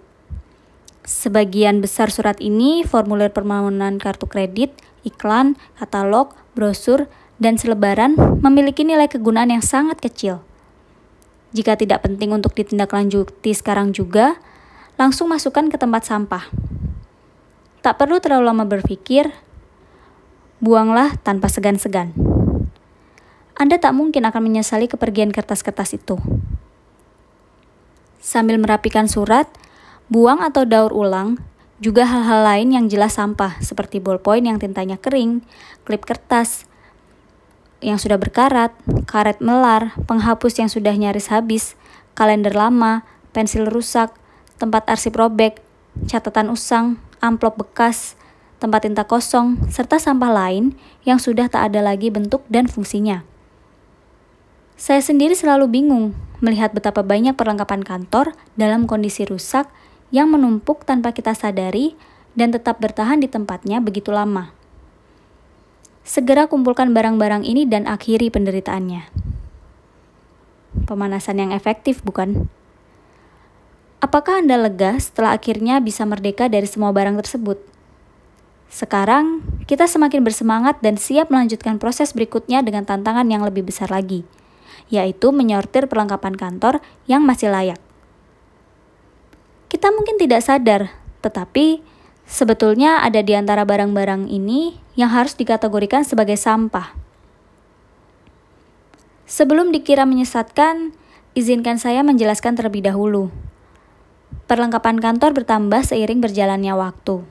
Sebagian besar surat ini formulir permohonan kartu kredit, iklan, katalog, brosur, dan selebaran memiliki nilai kegunaan yang sangat kecil. Jika tidak penting untuk ditindaklanjuti sekarang juga, langsung masukkan ke tempat sampah. Tak perlu terlalu lama berpikir, buanglah tanpa segan-segan. Anda tak mungkin akan menyesali kepergian kertas-kertas itu. Sambil merapikan surat, buang atau daur ulang juga hal-hal lain yang jelas sampah, seperti ballpoint yang tintanya kering, klip kertas yang sudah berkarat, karet melar, penghapus yang sudah nyaris habis, kalender lama, pensil rusak, tempat arsip robek, catatan usang, amplop bekas, tempat tinta kosong, serta sampah lain yang sudah tak ada lagi bentuk dan fungsinya. Saya sendiri selalu bingung melihat betapa banyak perlengkapan kantor dalam kondisi rusak yang menumpuk tanpa kita sadari dan tetap bertahan di tempatnya begitu lama. Segera kumpulkan barang-barang ini dan akhiri penderitaannya. Pemanasan yang efektif, bukan? Apakah Anda lega setelah akhirnya bisa merdeka dari semua barang tersebut? Sekarang, kita semakin bersemangat dan siap melanjutkan proses berikutnya dengan tantangan yang lebih besar lagi, yaitu menyortir perlengkapan kantor yang masih layak. Kita mungkin tidak sadar, tetapi sebetulnya ada di antara barang-barang ini yang harus dikategorikan sebagai sampah. Sebelum dikira menyesatkan, izinkan saya menjelaskan terlebih dahulu. Perlengkapan kantor bertambah seiring berjalannya waktu.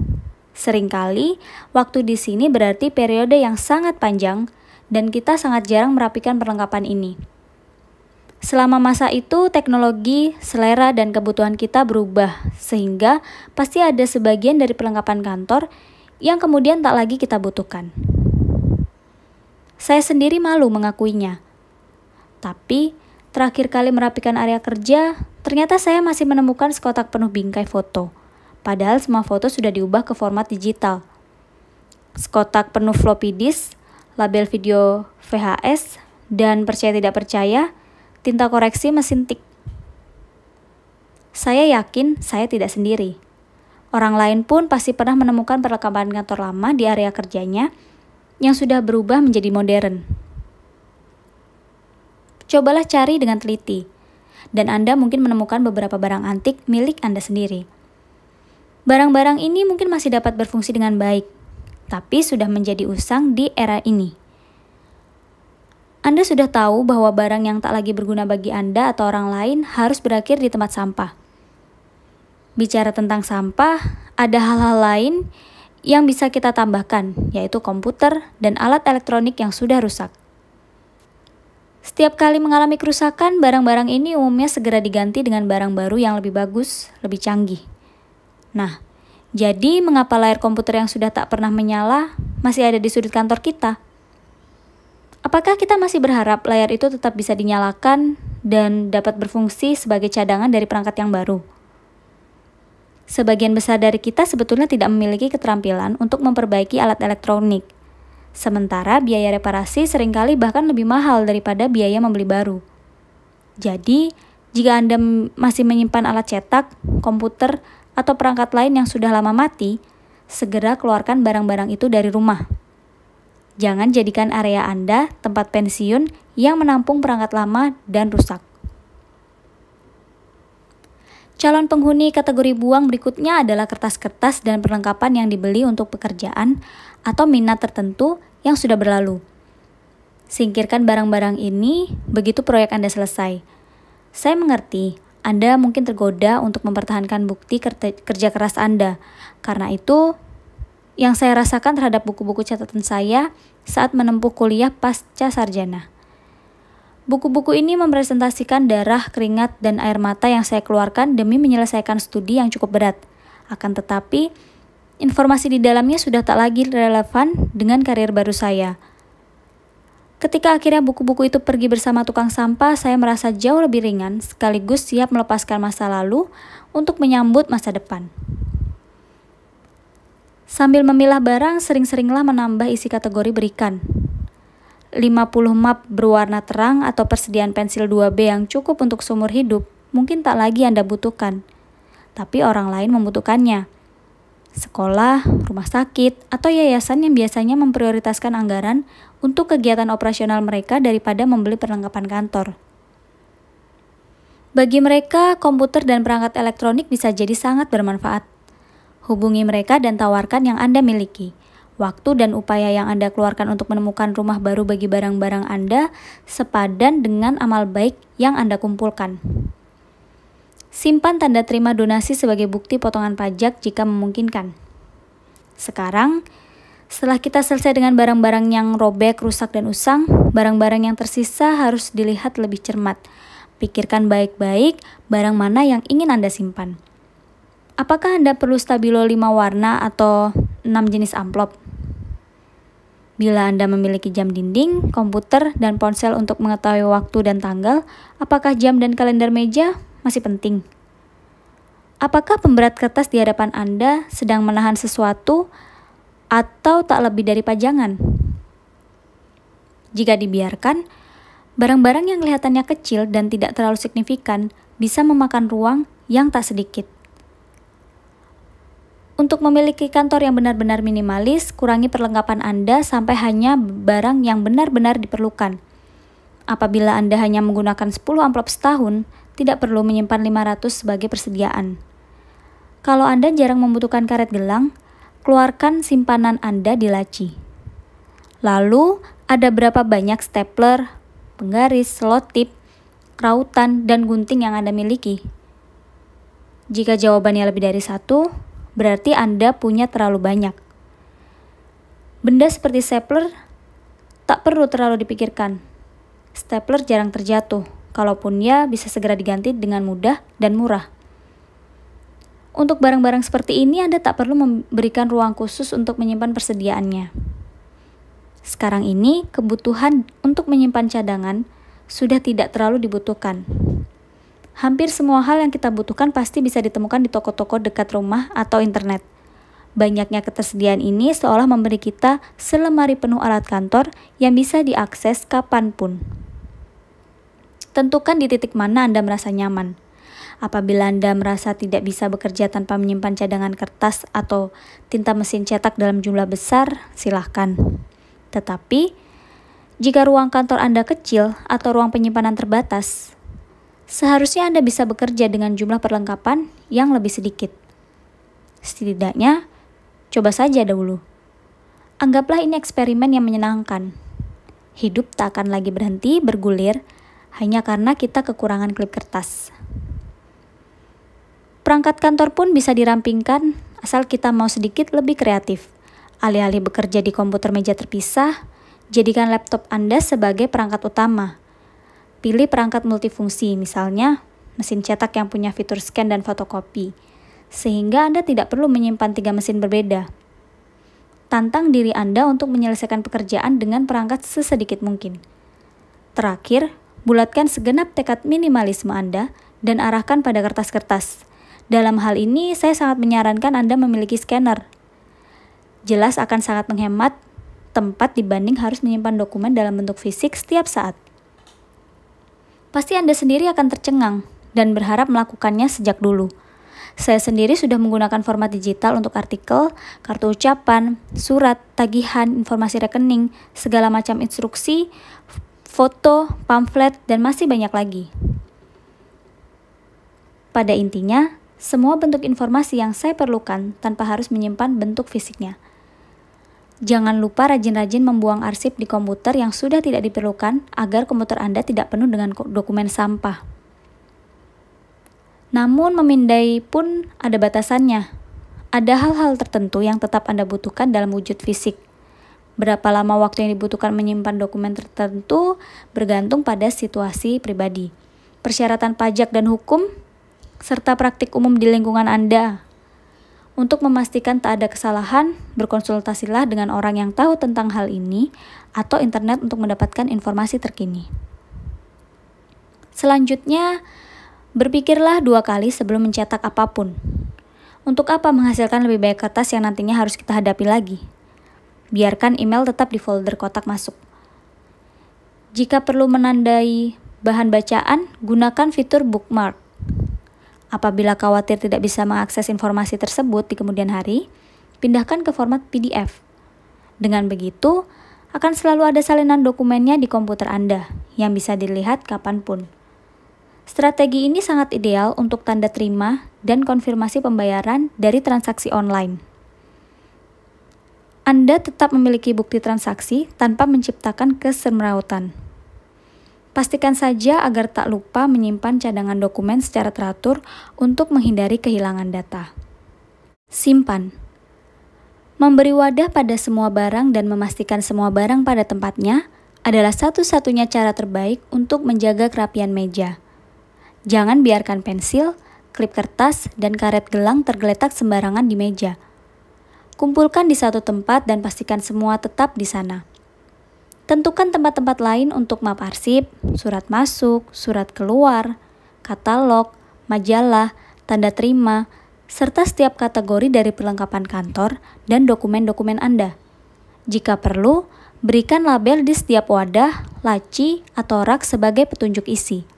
Seringkali, waktu di sini berarti periode yang sangat panjang dan kita sangat jarang merapikan perlengkapan ini. Selama masa itu, teknologi, selera, dan kebutuhan kita berubah, sehingga pasti ada sebagian dari perlengkapan kantor yang kemudian tak lagi kita butuhkan. Saya sendiri malu mengakuinya. Tapi, terakhir kali merapikan area kerja, ternyata saya masih menemukan sekotak penuh bingkai foto. Padahal semua foto sudah diubah ke format digital. Sekotak penuh floppy disk, label video VHS, dan percaya tidak percaya, tinta koreksi mesin tik. Saya yakin saya tidak sendiri. Orang lain pun pasti pernah menemukan perlengkapan kantor lama di area kerjanya yang sudah berubah menjadi modern. Cobalah cari dengan teliti, dan Anda mungkin menemukan beberapa barang antik milik Anda sendiri. Barang-barang ini mungkin masih dapat berfungsi dengan baik, tapi sudah menjadi usang di era ini. Anda sudah tahu bahwa barang yang tak lagi berguna bagi Anda atau orang lain harus berakhir di tempat sampah. Bicara tentang sampah, ada hal-hal lain yang bisa kita tambahkan, yaitu komputer dan alat elektronik yang sudah rusak. Setiap kali mengalami kerusakan, barang-barang ini umumnya segera diganti dengan barang baru yang lebih bagus, lebih canggih. Nah, jadi mengapa layar komputer yang sudah tak pernah menyala masih ada di sudut kantor kita? Apakah kita masih berharap layar itu tetap bisa dinyalakan dan dapat berfungsi sebagai cadangan dari perangkat yang baru? Sebagian besar dari kita sebetulnya tidak memiliki keterampilan untuk memperbaiki alat elektronik. Sementara biaya reparasi seringkali bahkan lebih mahal daripada biaya membeli baru. Jadi, jika Anda masih menyimpan alat cetak, komputer, atau perangkat lain yang sudah lama mati, segera keluarkan barang-barang itu dari rumah. Jangan jadikan area Anda tempat pensiun yang menampung perangkat lama dan rusak. Calon penghuni kategori buang berikutnya adalah kertas-kertas dan perlengkapan yang dibeli untuk pekerjaan atau minat tertentu yang sudah berlalu. Singkirkan barang-barang ini begitu proyek Anda selesai. Saya mengerti, Anda mungkin tergoda untuk mempertahankan bukti kerja keras Anda. Karena itu, yang saya rasakan terhadap buku-buku catatan saya saat menempuh kuliah pasca sarjana. Buku-buku ini merepresentasikan darah, keringat, dan air mata yang saya keluarkan demi menyelesaikan studi yang cukup berat. Akan tetapi, informasi di dalamnya sudah tak lagi relevan dengan karir baru saya. Ketika akhirnya buku-buku itu pergi bersama tukang sampah, saya merasa jauh lebih ringan sekaligus siap melepaskan masa lalu untuk menyambut masa depan. Sambil memilah barang, sering-seringlah menambah isi kategori berikan. 50 map berwarna terang atau persediaan pensil 2B yang cukup untuk seumur hidup mungkin tak lagi Anda butuhkan. Tapi orang lain membutuhkannya. Sekolah, rumah sakit, atau yayasan yang biasanya memprioritaskan anggaran untuk kegiatan operasional mereka daripada membeli perlengkapan kantor. Bagi mereka, komputer dan perangkat elektronik bisa jadi sangat bermanfaat. Hubungi mereka dan tawarkan yang Anda miliki. Waktu dan upaya yang Anda keluarkan untuk menemukan rumah baru bagi barang-barang Anda sepadan dengan amal baik yang Anda kumpulkan. Simpan tanda terima donasi sebagai bukti potongan pajak jika memungkinkan. Sekarang, setelah kita selesai dengan barang-barang yang robek, rusak, dan usang, barang-barang yang tersisa harus dilihat lebih cermat. Pikirkan baik-baik barang mana yang ingin Anda simpan. Apakah Anda perlu stabilo 5 warna atau 6 jenis amplop? Bila Anda memiliki jam dinding, komputer, dan ponsel untuk mengetahui waktu dan tanggal, apakah jam dan kalender meja masih penting? Apakah pemberat kertas di hadapan Anda sedang menahan sesuatu atau tak lebih dari pajangan? Jika dibiarkan, barang-barang yang kelihatannya kecil dan tidak terlalu signifikan bisa memakan ruang yang tak sedikit. Untuk memiliki kantor yang benar-benar minimalis, kurangi perlengkapan Anda sampai hanya barang yang benar-benar diperlukan. Apabila Anda hanya menggunakan 10 amplop setahun, tidak perlu menyimpan 500 sebagai persediaan. Kalau Anda jarang membutuhkan karet gelang, keluarkan simpanan Anda di laci. Lalu, ada berapa banyak stapler, penggaris, selotip, rautan, dan gunting yang Anda miliki? Jika jawabannya lebih dari 1, berarti Anda punya terlalu banyak. Benda seperti stapler tak perlu terlalu dipikirkan. Stapler jarang terjatuh, kalaupun ya bisa segera diganti dengan mudah dan murah. Untuk barang-barang seperti ini, Anda tak perlu memberikan ruang khusus untuk menyimpan persediaannya. Sekarang ini, kebutuhan untuk menyimpan cadangan sudah tidak terlalu dibutuhkan. Hampir semua hal yang kita butuhkan pasti bisa ditemukan di toko-toko dekat rumah atau internet. Banyaknya ketersediaan ini seolah memberi kita selemari penuh alat kantor yang bisa diakses kapanpun. Tentukan di titik mana Anda merasa nyaman. Apabila Anda merasa tidak bisa bekerja tanpa menyimpan cadangan kertas atau tinta mesin cetak dalam jumlah besar, silahkan. Tetapi, jika ruang kantor Anda kecil atau ruang penyimpanan terbatas, seharusnya Anda bisa bekerja dengan jumlah perlengkapan yang lebih sedikit. Setidaknya, coba saja dahulu. Anggaplah ini eksperimen yang menyenangkan. Hidup tak akan lagi berhenti bergulir hanya karena kita kekurangan klip kertas. Perangkat kantor pun bisa dirampingkan asal kita mau sedikit lebih kreatif. Alih-alih bekerja di komputer meja terpisah, jadikan laptop Anda sebagai perangkat utama. Pilih perangkat multifungsi, misalnya mesin cetak yang punya fitur scan dan fotokopi, sehingga Anda tidak perlu menyimpan 3 mesin berbeda. Tantang diri Anda untuk menyelesaikan pekerjaan dengan perangkat sesedikit mungkin. Terakhir, bulatkan segenap tekad minimalisme Anda dan arahkan pada kertas-kertas. Dalam hal ini, saya sangat menyarankan Anda memiliki scanner. Jelas akan sangat menghemat tempat dibanding harus menyimpan dokumen dalam bentuk fisik setiap saat. Pasti Anda sendiri akan tercengang dan berharap melakukannya sejak dulu. Saya sendiri sudah menggunakan format digital untuk artikel, kartu ucapan, surat, tagihan, informasi rekening, segala macam instruksi, foto, pamflet, dan masih banyak lagi. Pada intinya, semua bentuk informasi yang saya perlukan tanpa harus menyimpan bentuk fisiknya. Jangan lupa rajin-rajin membuang arsip di komputer yang sudah tidak diperlukan agar komputer Anda tidak penuh dengan dokumen sampah. Namun memindai pun ada batasannya. Ada hal-hal tertentu yang tetap Anda butuhkan dalam wujud fisik. Berapa lama waktu yang dibutuhkan menyimpan dokumen tertentu bergantung pada situasi pribadi, persyaratan pajak dan hukum, serta praktik umum di lingkungan Anda. Untuk memastikan tak ada kesalahan, berkonsultasilah dengan orang yang tahu tentang hal ini atau internet untuk mendapatkan informasi terkini. Selanjutnya, berpikirlah 2 kali sebelum mencetak apapun. Untuk apa menghasilkan lebih banyak kertas yang nantinya harus kita hadapi lagi? Biarkan email tetap di folder kotak masuk. Jika perlu menandai bahan bacaan, gunakan fitur bookmark. Apabila khawatir tidak bisa mengakses informasi tersebut di kemudian hari, pindahkan ke format PDF. Dengan begitu, akan selalu ada salinan dokumennya di komputer Anda yang bisa dilihat kapanpun. Strategi ini sangat ideal untuk tanda terima dan konfirmasi pembayaran dari transaksi online. Anda tetap memiliki bukti transaksi tanpa menciptakan kesemrautan. Pastikan saja agar tak lupa menyimpan cadangan dokumen secara teratur untuk menghindari kehilangan data. Simpan. Memberi wadah pada semua barang dan memastikan semua barang pada tempatnya adalah satu-satunya cara terbaik untuk menjaga kerapian meja. Jangan biarkan pensil, klip kertas, dan karet gelang tergeletak sembarangan di meja. Kumpulkan di satu tempat dan pastikan semua tetap di sana. Tentukan tempat-tempat lain untuk map arsip, surat masuk, surat keluar, katalog, majalah, tanda terima, serta setiap kategori dari perlengkapan kantor dan dokumen-dokumen Anda. Jika perlu, berikan label di setiap wadah, laci, atau rak sebagai petunjuk isi.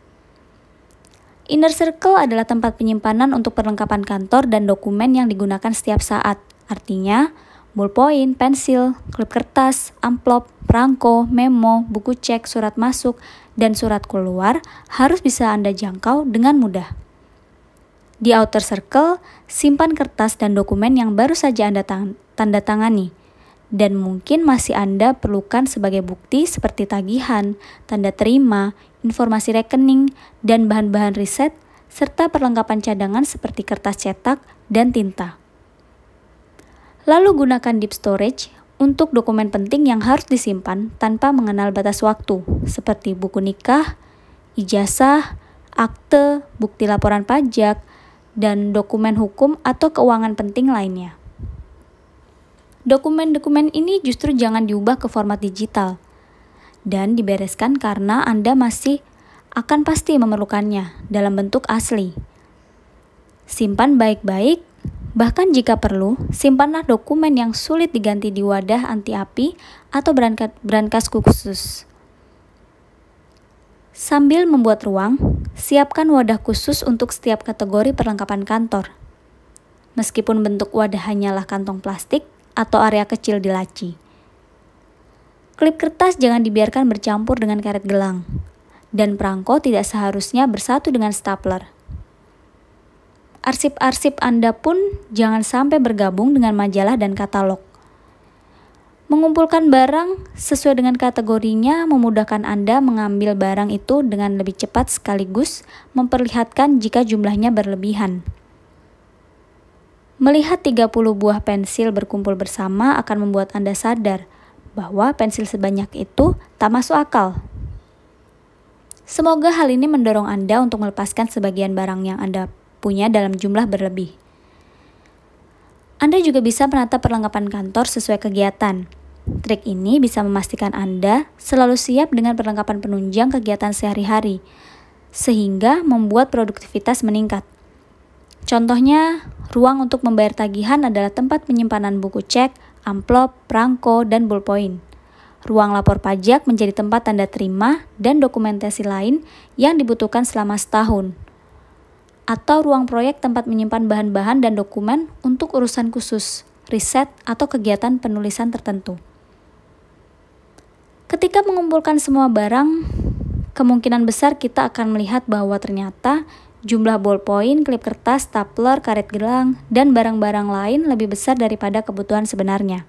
Inner circle adalah tempat penyimpanan untuk perlengkapan kantor dan dokumen yang digunakan setiap saat. Artinya, ballpoint, pensil, klip kertas, amplop, perangko, memo, buku cek, surat masuk, dan surat keluar harus bisa Anda jangkau dengan mudah. Di outer circle, simpan kertas dan dokumen yang baru saja Anda tanda tangani, dan mungkin masih Anda perlukan sebagai bukti seperti tagihan, tanda terima, informasi rekening, dan bahan-bahan riset, serta perlengkapan cadangan seperti kertas cetak dan tinta. Lalu gunakan deep storage untuk dokumen penting yang harus disimpan tanpa mengenal batas waktu, seperti buku nikah, ijazah, akte, bukti laporan pajak, dan dokumen hukum atau keuangan penting lainnya. Dokumen-dokumen ini justru jangan diubah ke format digital dan dibereskan karena Anda masih akan pasti memerlukannya dalam bentuk asli. Simpan baik-baik. Bahkan jika perlu, simpanlah dokumen yang sulit diganti di wadah anti api atau brankas khusus. Sambil membuat ruang, siapkan wadah khusus untuk setiap kategori perlengkapan kantor. Meskipun bentuk wadah hanyalah kantong plastik atau area kecil di laci. Klip kertas jangan dibiarkan bercampur dengan karet gelang, dan perangko tidak seharusnya bersatu dengan stapler. Arsip-arsip Anda pun jangan sampai bergabung dengan majalah dan katalog. Mengumpulkan barang sesuai dengan kategorinya memudahkan Anda mengambil barang itu dengan lebih cepat sekaligus memperlihatkan jika jumlahnya berlebihan. Melihat 30 buah pensil berkumpul bersama akan membuat Anda sadar bahwa pensil sebanyak itu tak masuk akal. Semoga hal ini mendorong Anda untuk melepaskan sebagian barang yang Anda punya dalam jumlah berlebih. Anda juga bisa menata perlengkapan kantor sesuai kegiatan. Trik ini bisa memastikan Anda selalu siap dengan perlengkapan penunjang kegiatan sehari-hari, sehingga membuat produktivitas meningkat. Contohnya, ruang untuk membayar tagihan adalah tempat penyimpanan buku cek, amplop, perangko, dan ballpoint. Ruang lapor pajak menjadi tempat tanda terima dan dokumentasi lain yang dibutuhkan selama setahun. Atau ruang proyek tempat menyimpan bahan-bahan dan dokumen untuk urusan khusus, riset, atau kegiatan penulisan tertentu. Ketika mengumpulkan semua barang, kemungkinan besar kita akan melihat bahwa ternyata jumlah ballpoint, klip kertas, stapler, karet gelang, dan barang-barang lain lebih besar daripada kebutuhan sebenarnya.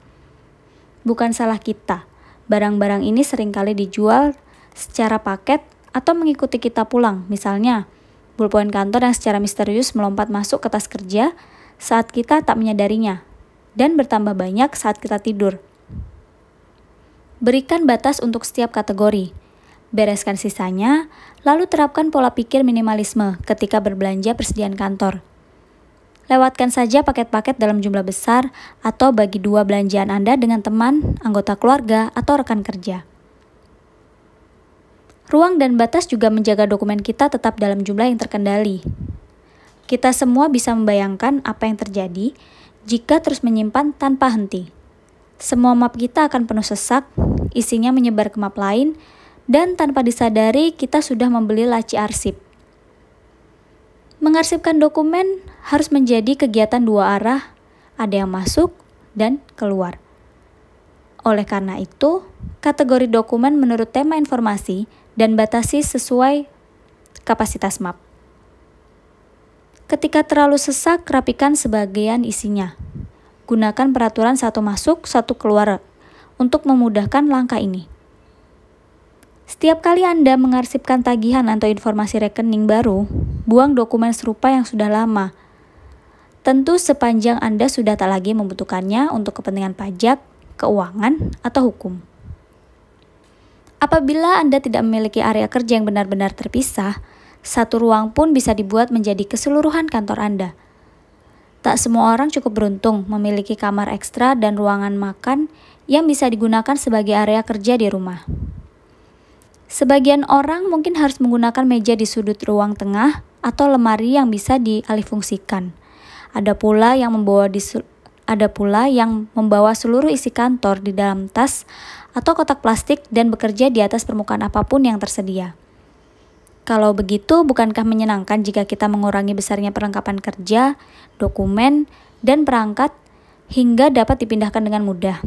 Bukan salah kita, barang-barang ini seringkali dijual secara paket atau mengikuti kita pulang, misalnya ballpoint kantor yang secara misterius melompat masuk ke tas kerja saat kita tak menyadarinya, dan bertambah banyak saat kita tidur. Berikan batas untuk setiap kategori. Bereskan sisanya, lalu terapkan pola pikir minimalisme ketika berbelanja persediaan kantor. Lewatkan saja paket-paket dalam jumlah besar atau bagi dua belanjaan Anda dengan teman, anggota keluarga, atau rekan kerja. Ruang dan batas juga menjaga dokumen kita tetap dalam jumlah yang terkendali. Kita semua bisa membayangkan apa yang terjadi jika terus menyimpan tanpa henti. Semua map kita akan penuh sesak, isinya menyebar ke map lain, dan tanpa disadari kita sudah membeli laci arsip. Mengarsipkan dokumen harus menjadi kegiatan dua arah, ada yang masuk dan keluar. Oleh karena itu, kategori dokumen menurut tema informasi dan batasi sesuai kapasitas map. Ketika terlalu sesak, rapikan sebagian isinya. Gunakan peraturan satu masuk, satu keluar untuk memudahkan langkah ini. Setiap kali Anda mengarsipkan tagihan atau informasi rekening baru, buang dokumen serupa yang sudah lama. Tentu sepanjang Anda sudah tak lagi membutuhkannya untuk kepentingan pajak, keuangan, atau hukum. Apabila Anda tidak memiliki area kerja yang benar-benar terpisah, satu ruang pun bisa dibuat menjadi keseluruhan kantor Anda. Tak semua orang cukup beruntung memiliki kamar ekstra dan ruangan makan yang bisa digunakan sebagai area kerja di rumah. Sebagian orang mungkin harus menggunakan meja di sudut ruang tengah atau lemari yang bisa dialihfungsikan. Ada pula yang membawa seluruh isi kantor di dalam tas atau kotak plastik dan bekerja di atas permukaan apapun yang tersedia. Kalau begitu, bukankah menyenangkan jika kita mengurangi besarnya perlengkapan kerja, dokumen, dan perangkat hingga dapat dipindahkan dengan mudah?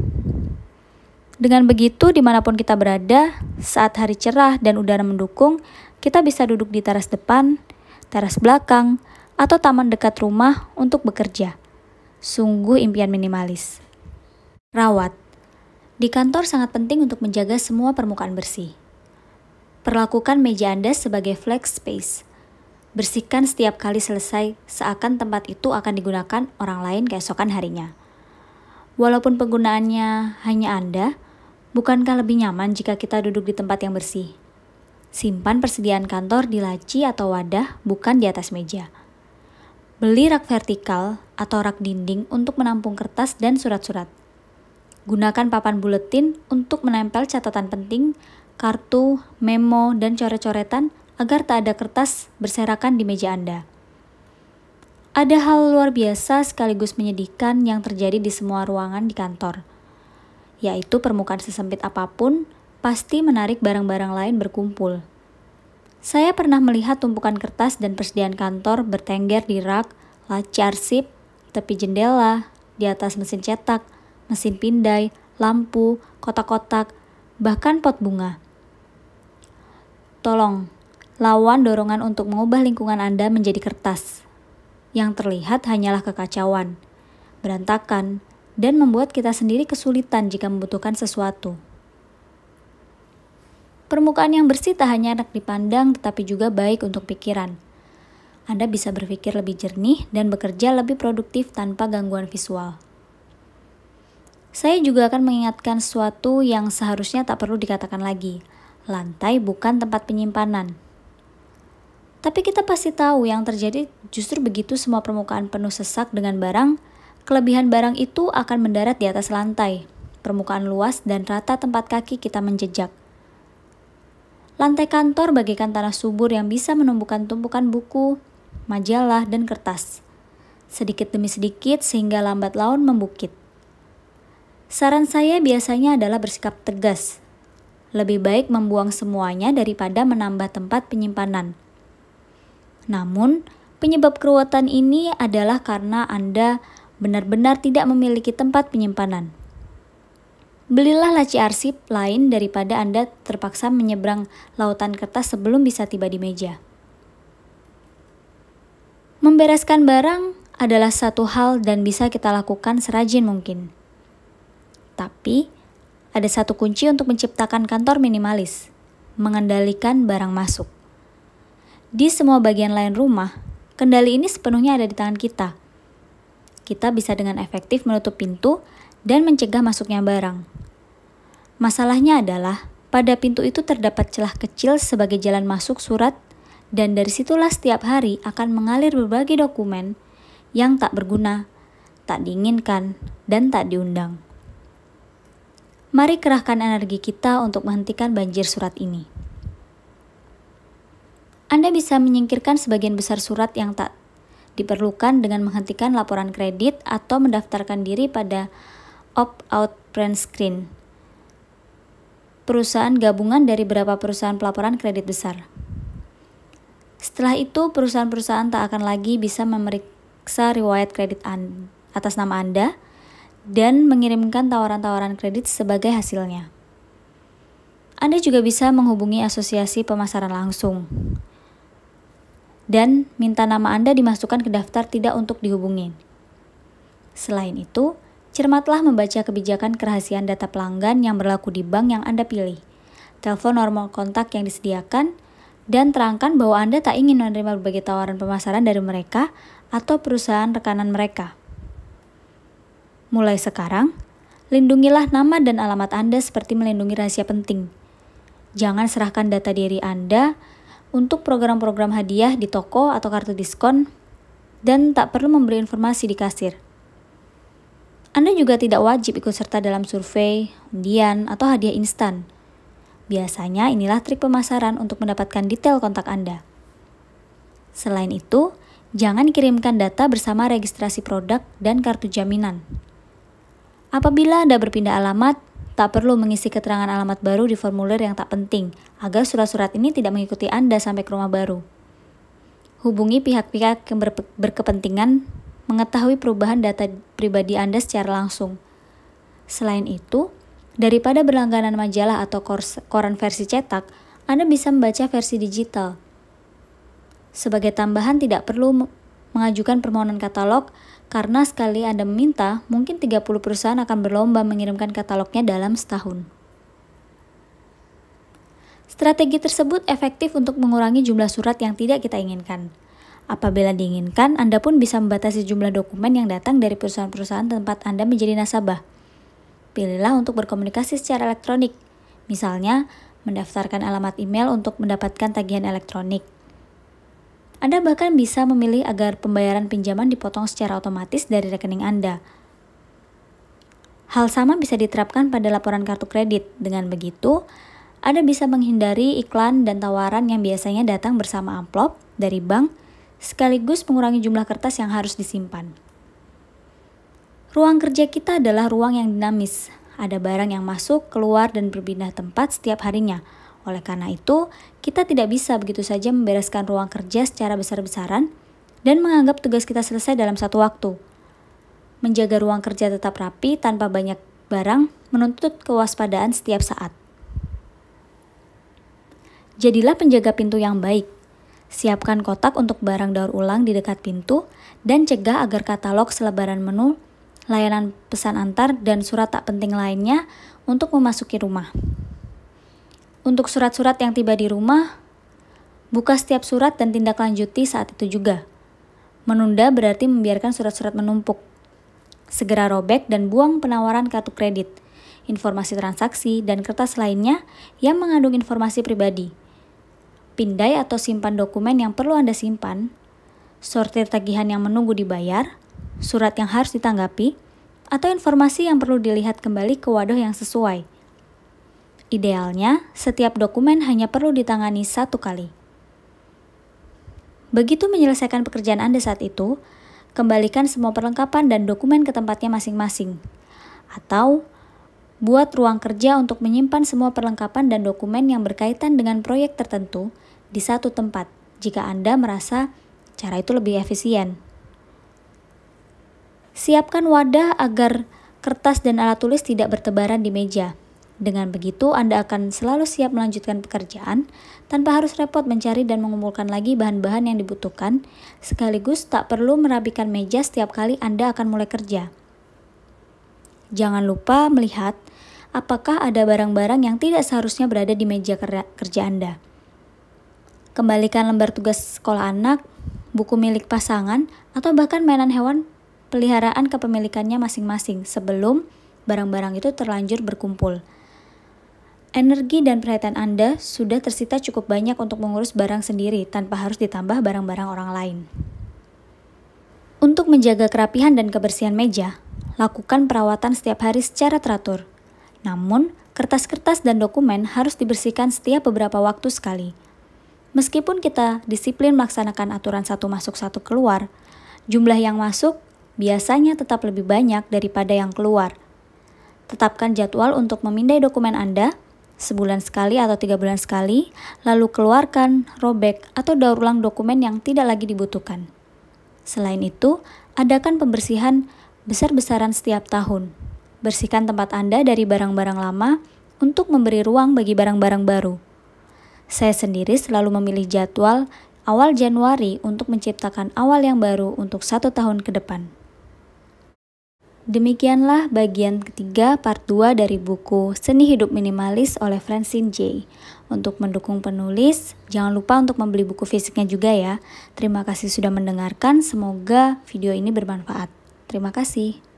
Dengan begitu, dimanapun kita berada, saat hari cerah dan udara mendukung, kita bisa duduk di teras depan, teras belakang, atau taman dekat rumah untuk bekerja. Sungguh impian minimalis. Rawat. Di kantor sangat penting untuk menjaga semua permukaan bersih. Perlakukan meja Anda sebagai flex space. Bersihkan setiap kali selesai, seakan tempat itu akan digunakan orang lain keesokan harinya. Walaupun penggunaannya hanya Anda, bukankah lebih nyaman jika kita duduk di tempat yang bersih? Simpan persediaan kantor di laci atau wadah, bukan di atas meja. Beli rak vertikal atau rak dinding untuk menampung kertas dan surat-surat. Gunakan papan buletin untuk menempel catatan penting, kartu, memo, dan coret-coretan agar tak ada kertas berserakan di meja Anda. Ada hal luar biasa sekaligus menyedihkan yang terjadi di semua ruangan di kantor, yaitu permukaan sesempit apapun pasti menarik barang-barang lain berkumpul. Saya pernah melihat tumpukan kertas dan persediaan kantor bertengger di rak, laci arsip, tepi jendela, di atas mesin cetak, mesin pindai, lampu, kotak-kotak, bahkan pot bunga. Tolong, lawan dorongan untuk mengubah lingkungan Anda menjadi kertas. Yang terlihat hanyalah kekacauan, berantakan, dan membuat kita sendiri kesulitan jika membutuhkan sesuatu. Permukaan yang bersih tak hanya enak dipandang, tetapi juga baik untuk pikiran. Anda bisa berpikir lebih jernih dan bekerja lebih produktif tanpa gangguan visual. Saya juga akan mengingatkan sesuatu yang seharusnya tak perlu dikatakan lagi. Lantai bukan tempat penyimpanan. Tapi kita pasti tahu yang terjadi justru begitu semua permukaan penuh sesak dengan barang, kelebihan barang itu akan mendarat di atas lantai, permukaan luas dan rata tempat kaki kita menjejak. Lantai kantor bagaikan tanah subur yang bisa menumbuhkan tumpukan buku, majalah, dan kertas. Sedikit demi sedikit sehingga lambat laun membukit. Saran saya biasanya adalah bersikap tegas. Lebih baik membuang semuanya daripada menambah tempat penyimpanan. Namun, penyebab keruwetan ini adalah karena Anda benar-benar tidak memiliki tempat penyimpanan. Belilah laci arsip lain daripada Anda terpaksa menyeberang lautan kertas sebelum bisa tiba di meja. Membereskan barang adalah satu hal dan bisa kita lakukan serajin mungkin. Tapi, ada satu kunci untuk menciptakan kantor minimalis, mengendalikan barang masuk. Di semua bagian lain rumah, kendali ini sepenuhnya ada di tangan kita. Kita bisa dengan efektif menutup pintu dan mencegah masuknya barang. Masalahnya adalah, pada pintu itu terdapat celah kecil sebagai jalan masuk surat, dan dari situlah setiap hari akan mengalir berbagai dokumen yang tak berguna, tak diinginkan, dan tak diundang. Mari kerahkan energi kita untuk menghentikan banjir surat ini. Anda bisa menyingkirkan sebagian besar surat yang tak diperlukan dengan menghentikan laporan kredit atau mendaftarkan diri pada opt-out print screen. Perusahaan gabungan dari beberapa perusahaan pelaporan kredit besar. Setelah itu, perusahaan-perusahaan tak akan lagi bisa memeriksa riwayat kredit atas nama Anda dan mengirimkan tawaran-tawaran kredit sebagai hasilnya. Anda juga bisa menghubungi asosiasi pemasaran langsung dan minta nama Anda dimasukkan ke daftar tidak untuk dihubungi. Selain itu, cermatlah membaca kebijakan kerahasiaan data pelanggan yang berlaku di bank yang Anda pilih, telepon normal kontak yang disediakan, dan terangkan bahwa Anda tak ingin menerima berbagai tawaran pemasaran dari mereka atau perusahaan rekanan mereka. Mulai sekarang, lindungilah nama dan alamat Anda seperti melindungi rahasia penting. Jangan serahkan data diri Anda untuk program-program hadiah di toko atau kartu diskon, dan tak perlu memberi informasi di kasir. Anda juga tidak wajib ikut serta dalam survei, undian, atau hadiah instan. Biasanya inilah trik pemasaran untuk mendapatkan detail kontak Anda. Selain itu, jangan kirimkan data bersama registrasi produk dan kartu jaminan. Apabila Anda berpindah alamat, tak perlu mengisi keterangan alamat baru di formulir yang tak penting, agar surat-surat ini tidak mengikuti Anda sampai ke rumah baru. Hubungi pihak-pihak yang berkepentingan mengetahui perubahan data pribadi Anda secara langsung. Selain itu, daripada berlangganan majalah atau koran versi cetak, Anda bisa membaca versi digital. Sebagai tambahan, tidak perlu mengajukan permohonan katalog, karena sekali Anda meminta, mungkin 30 perusahaan akan berlomba mengirimkan katalognya dalam setahun. Strategi tersebut efektif untuk mengurangi jumlah surat yang tidak kita inginkan. Apabila diinginkan, Anda pun bisa membatasi jumlah dokumen yang datang dari perusahaan-perusahaan tempat Anda menjadi nasabah. Pilihlah untuk berkomunikasi secara elektronik, misalnya mendaftarkan alamat email untuk mendapatkan tagihan elektronik. Anda bahkan bisa memilih agar pembayaran pinjaman dipotong secara otomatis dari rekening Anda. Hal sama bisa diterapkan pada laporan kartu kredit. Dengan begitu, Anda bisa menghindari iklan dan tawaran yang biasanya datang bersama amplop dari bank, sekaligus mengurangi jumlah kertas yang harus disimpan. Ruang kerja kita adalah ruang yang dinamis. Ada barang yang masuk, keluar, dan berpindah tempat setiap harinya. Oleh karena itu, kita tidak bisa begitu saja membereskan ruang kerja secara besar-besaran dan menganggap tugas kita selesai dalam satu waktu. Menjaga ruang kerja tetap rapi tanpa banyak barang menuntut kewaspadaan setiap saat. Jadilah penjaga pintu yang baik. Siapkan kotak untuk barang daur ulang di dekat pintu dan cegah agar katalog, selebaran menu, layanan pesan antar, dan surat tak penting lainnya untuk memasuki rumah. Untuk surat-surat yang tiba di rumah, buka setiap surat dan tindak lanjuti saat itu juga. Menunda berarti membiarkan surat-surat menumpuk. Segera robek dan buang penawaran kartu kredit, informasi transaksi, dan kertas lainnya yang mengandung informasi pribadi. Pindai atau simpan dokumen yang perlu Anda simpan, sortir tagihan yang menunggu dibayar, surat yang harus ditanggapi, atau informasi yang perlu dilihat kembali ke wadah yang sesuai. Idealnya, setiap dokumen hanya perlu ditangani satu kali. Begitu menyelesaikan pekerjaan Anda saat itu, kembalikan semua perlengkapan dan dokumen ke tempatnya masing-masing. Atau, buat ruang kerja untuk menyimpan semua perlengkapan dan dokumen yang berkaitan dengan proyek tertentu di satu tempat, jika Anda merasa cara itu lebih efisien. Siapkan wadah agar kertas dan alat tulis tidak bertebaran di meja. Dengan begitu, Anda akan selalu siap melanjutkan pekerjaan tanpa harus repot mencari dan mengumpulkan lagi bahan-bahan yang dibutuhkan, sekaligus tak perlu merapikan meja setiap kali Anda akan mulai kerja. Jangan lupa melihat apakah ada barang-barang yang tidak seharusnya berada di meja kerja Anda. Kembalikan lembar tugas sekolah anak, buku milik pasangan, atau bahkan mainan hewan peliharaan kepemilikannya masing-masing sebelum barang-barang itu terlanjur berkumpul. Energi dan perhatian Anda sudah tersita cukup banyak untuk mengurus barang sendiri tanpa harus ditambah barang-barang orang lain. Untuk menjaga kerapihan dan kebersihan meja, lakukan perawatan setiap hari secara teratur. Namun, kertas-kertas dan dokumen harus dibersihkan setiap beberapa waktu sekali. Meskipun kita disiplin melaksanakan aturan satu masuk satu keluar, jumlah yang masuk biasanya tetap lebih banyak daripada yang keluar. Tetapkan jadwal untuk memindai dokumen Anda, sebulan sekali atau 3 bulan sekali, lalu keluarkan, robek, atau daur ulang dokumen yang tidak lagi dibutuhkan. Selain itu, adakan pembersihan besar-besaran setiap tahun. Bersihkan tempat Anda dari barang-barang lama untuk memberi ruang bagi barang-barang baru. Saya sendiri selalu memilih jadwal awal Januari untuk menciptakan awal yang baru untuk 1 tahun ke depan. Demikianlah bagian ketiga part 2 dari buku Seni Hidup Minimalis oleh Francine J. Untuk mendukung penulis, jangan lupa untuk membeli buku fisiknya juga ya. Terima kasih sudah mendengarkan, semoga video ini bermanfaat. Terima kasih.